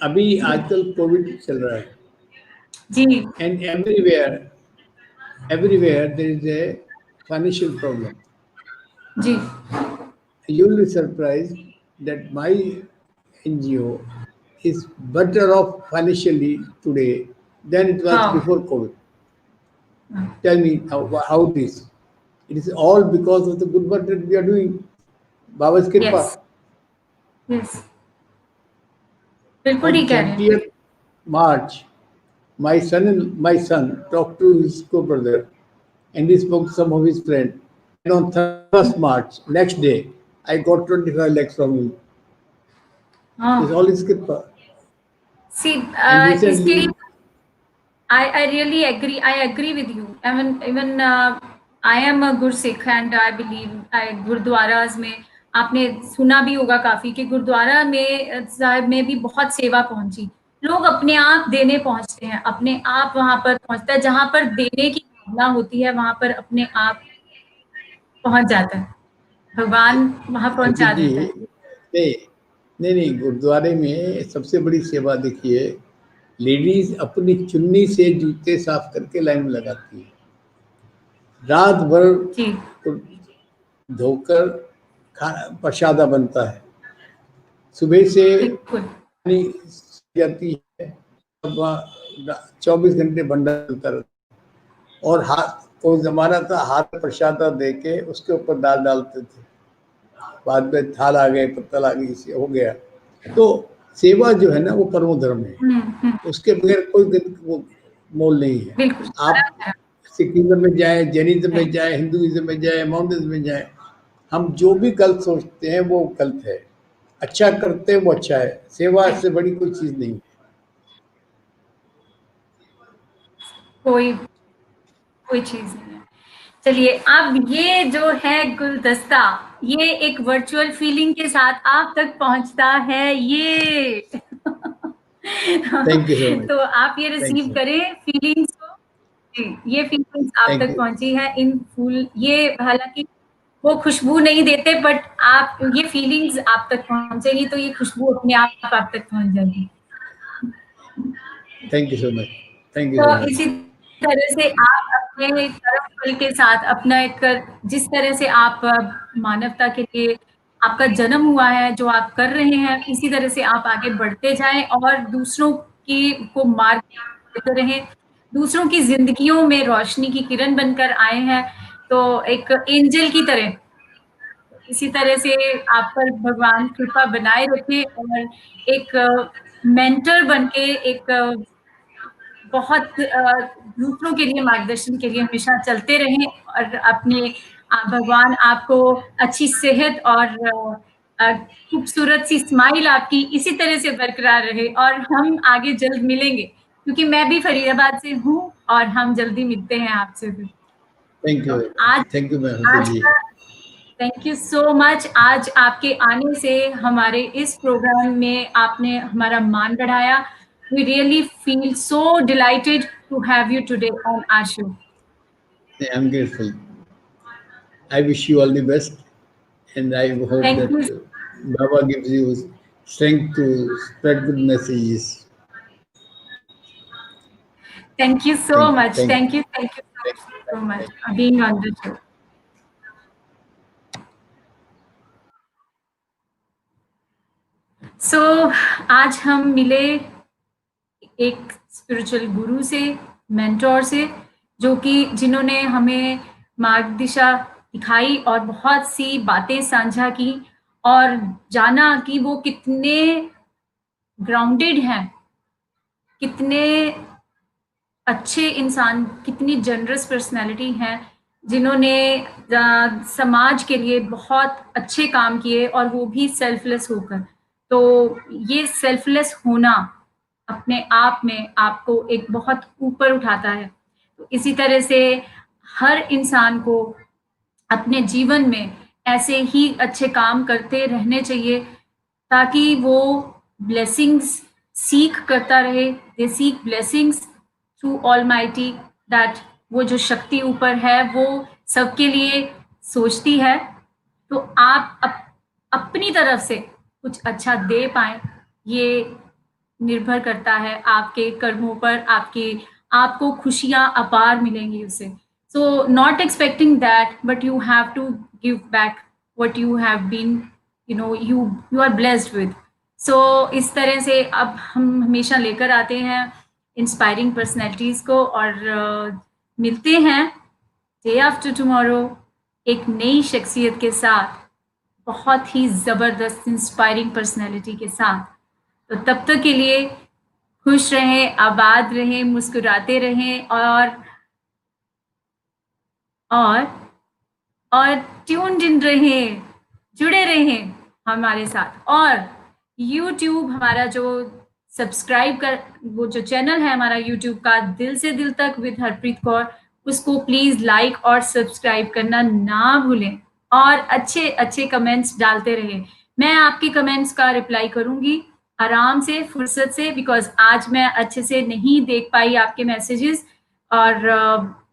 अभी आजकल कोविड चल रहा है. जी. And everywhere there is a financial problem. Ji. You will be surprised that my NGO is better off financially today than it was before COVID. Tell me how it is. It is all because of the good work that we are doing. Baba's Kripa. Yes. बिल्कुल ठीक कह रहे हैं. March, my son talked to his co-brother and he spoke to some of his friends. And on 1st March, next day, I got 25 lakhs from him. It's all his Kripa. See, recently, I really agree. I agree with you. Even I am a Gursikh and I believe गुरुद्वारास में आपने सुना भी होगा काफी कि गुरुद्वारा में साहिब में भी बहुत सेवा पहुंची. लोग अपने आप देने पहुंचते हैं, अपने आप वहां पर पहुंचता है. जहां पर देने की भावना होती है, वहां पर अपने आप पहुंच जाता है, भगवान वहां पहुंचा देता है. नहीं, गुरुद्वारे में सबसे बड़ी सेवा देखिए, लेडीज अपनी चुन्नी से जूते साफ करके लाइन में लगाती है, रात भर धोकर प्रसादा बनता है, सुबह से पानी जाती है, 24 घंटे भंडारा चलता रहता है. और हाथ को जमाना था, हाथ प्रसादा दे के उसके ऊपर दाल डालते थे, बाद में थाल आ गए, पत्तल आ गई, इसे हो गया. तो सेवा जो है ना वो परमो धर्म है, उसके बगैर कोई वो मोल नहीं है. आप सिखिज्म में जाए, जैनिज्म में जाए, हिंदुइज्म में जाए, माउंटिज्म में जाए, हम जो भी गलत सोचते हैं वो गलत है, अच्छा करते हैं वो अच्छा है. सेवा से बड़ी कोई चीज नहीं है. कोई चीज नहीं है. चलिए, अब ये जो है गुलदस्ता, ये एक वर्चुअल फीलिंग के साथ आप तक पहुंचता है. ये तो आप ये रिसीव करें फीलिंग्स को. ये फीलिंग्स आप तक पहुंची है इन फूल. ये हालांकि वो खुशबू नहीं देते, बट आप ये फीलिंग्स आप तक पहुंचेगी तो ये खुशबू अपने आप तक पहुंच जाएगी. Thank you so much. Thank you. तो इसी तरह से आप अपने कर्म फल के साथ अपना एक, जिस तरह से आप मानवता के लिए आपका जन्म हुआ है, जो आप कर रहे हैं, इसी तरह से आप आगे बढ़ते जाएं और दूसरों की को मार्ग देते रहें, दूसरों की जिंदगियों में रोशनी की किरण बनकर आए हैं. तो एक एंजल की तरह, इसी तरह से आप पर भगवान कृपा बनाए रखे और एक मेंटर बनके एक बहुत दूसरों के लिए मार्गदर्शन के लिए हमेशा चलते रहें और अपने भगवान आपको अच्छी सेहत और खूबसूरत सी स्माइल आपकी इसी तरह से बरकरार रहे. और हम आगे जल्द मिलेंगे, क्योंकि मैं भी फरीदाबाद से हूँ और हम जल्दी मिलते हैं आपसे. Thank you. Thank you ma'am. Thank you so much. आज आपके आने से हमारे इस प्रोग्राम में आपने हमारा मान बढ़ाया। We really feel so delighted to have you today on our show. I'm grateful. I wish you all the best, and I hope thank that you, Baba gives you strength to spread good messages. Thank you so Thank you. Much, Thank you. Thank you Thank so you. Much Thank you. Being on the show. So आज हम मिले एक spiritual गुरु से, mentor से, जो कि जिन्होंने हमें मार्ग दिशा दिखाई और बहुत सी बातें साझा की और जाना कि वो कितने ग्राउंडेड हैं, कितने अच्छे इंसान, कितनी जनरस पर्सनैलिटी हैं, जिन्होंने समाज के लिए बहुत अच्छे काम किए और वो भी सेल्फलेस होकर। तो ये सेल्फलेस होना अपने आप में आपको एक बहुत ऊपर उठाता है। तो इसी तरह से हर इंसान को अपने जीवन में ऐसे ही अच्छे काम करते रहने चाहिए ताकि वो ब्लेसिंग्स सीख करता रहे। They seek blessings through almighty, that वो जो शक्ति ऊपर है वो सबके लिए सोचती है। तो आप अपनी तरफ से कुछ अच्छा दे पाएँ, ये निर्भर करता है आपके कर्मों पर, आपको खुशियाँ अपार मिलेंगी उससे। So not expecting that, but you have to give back what you have been, you are blessed with. So इस तरह से अब हम हमेशा लेकर आते हैं इंस्पायरिंग पर्सनैलिटीज़ को और मिलते हैं डे आफ्टर टुमारो एक नई शख्सियत के साथ, बहुत ही ज़बरदस्त इंस्पायरिंग पर्सनैलिटी के साथ। तो तब तक के लिए खुश रहें, आबाद रहें, मुस्कुराते रहें और ट्यून्ड इन रहें, जुड़े रहें हमारे साथ। और यूट्यूब हमारा जो वो जो चैनल है हमारा यूट्यूब का, दिल से दिल तक विद हरप्रीत कौर, उसको प्लीज़ लाइक और सब्सक्राइब करना ना भूलें और अच्छे कमेंट्स डालते रहें। मैं आपके कमेंट्स का रिप्लाई करूँगी आराम से, फुर्सत से, बिकॉज़ आज मैं अच्छे से नहीं देख पाई आपके मैसेजेस और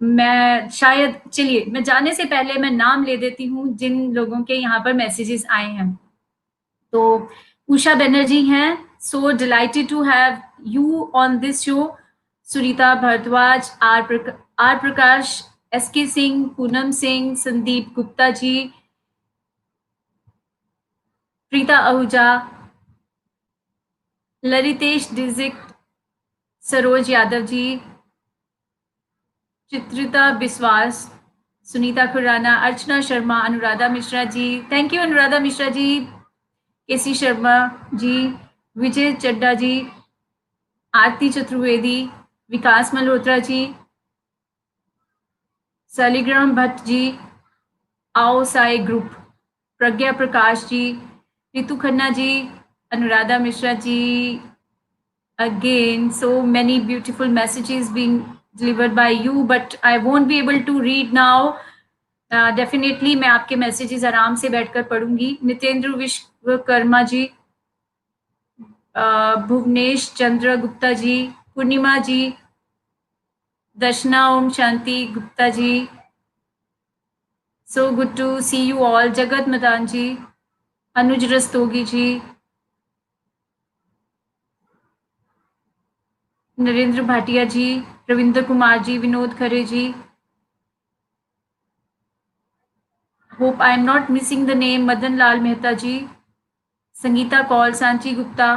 मैं शायद, चलिए मैं जाने से पहले मैं नाम ले देती हूँ जिन लोगों के यहाँ पर मैसेजेस आए हैं। तो उषा बनर्जी हैं, so delighted to have you on this show. Sunita Bharadwaj, R Prakash, SK Singh, Poonam Singh, Sandeep Gupta ji, Preeta Ahuja, Lalitesh Dijik, Saroj Yadav ji, Chitrita Biswas, Sunita Khurana, Archana Sharma, Anuradha Mishra ji, thank you Anuradha Mishra ji, KC Sharma ji, Vijay Chadda ji, Aarti Chaturvedi, Vikas Malhotra ji, Shaligram Bhatt ji, Aao Sai group, Pragya Prakash ji, Ritu Khanna ji, Anuradha Mishra ji, again so many beautiful messages being delivered by you, but I won't be able to read now. Definitely मैं आपके messages आराम से बैठकर पढ़ूंगी। नितेंद्र विश्वकर्मा जी, भुवनेश चंद्र गुप्ता जी, पूर्णिमा जी, दर्शना Om Shanti Gupta ji, so good to see you all, Jagat Madan ji, Anuj Rastogi ji, Narendra Bhatia ji, Ravindra Kumar ji, Vinod Khare ji, hope I am not missing the name, Madan Lal Mehta ji, Sangeeta Kaul, Sanchi Gupta,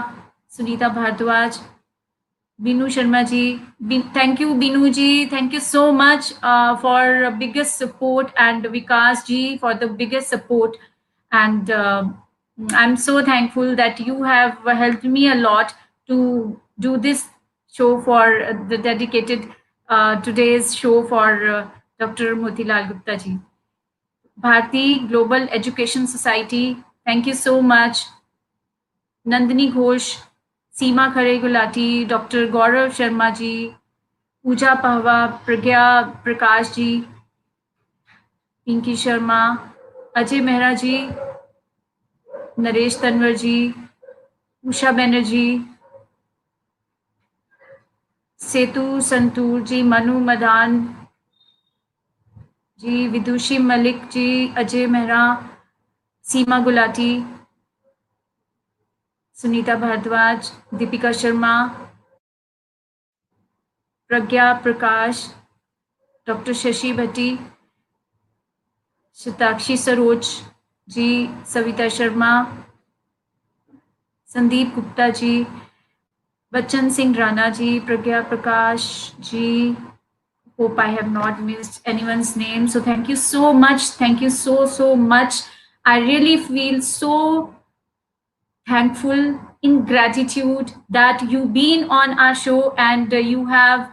Sunita Bharadwaj, Binu Sharma ji, thank you Binu ji, thank you so much for biggest support, and Vikas ji for the biggest support, and I am so thankful that you have helped me a lot to do this show for the dedicated today's show for Dr. Motilal Gupta ji. Bharti Global Education Society, thank you so much. Nandini Ghosh, Seema Khare Gulati, Dr. Gaurav Sharma ji, Pooja Pahwa, Pragya Prakash ji, Pinky Sharma, Ajay Mehra ji, Naresh Tanwar ji, Usha Banerjee, Setu Santoor ji, Manu Madan ji, Vidushi Malik ji, Ajay Mehra, Seema Gulati, Sunita Bhardwaj, Deepika Sharma, Pragya Prakash, doctor Shashi Bhatti, Shatakshi Saroj ji, Savita Sharma, Sandeep Gupta ji, Bachchan Singh Rana ji, Pragya Prakash ji. Hope I have not missed anyone's name. So thank you so much. Thank you so much. I really feel so thankful, in gratitude that you've been on our show and you have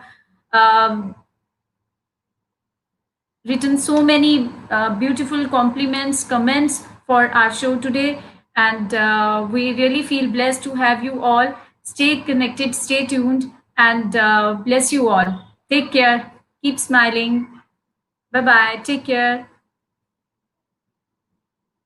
written so many beautiful compliments, comments for our show today. And we really feel blessed to have you all. Stay connected, stay tuned, and bless you all. Take care. Keep smiling. Bye-bye. Take care.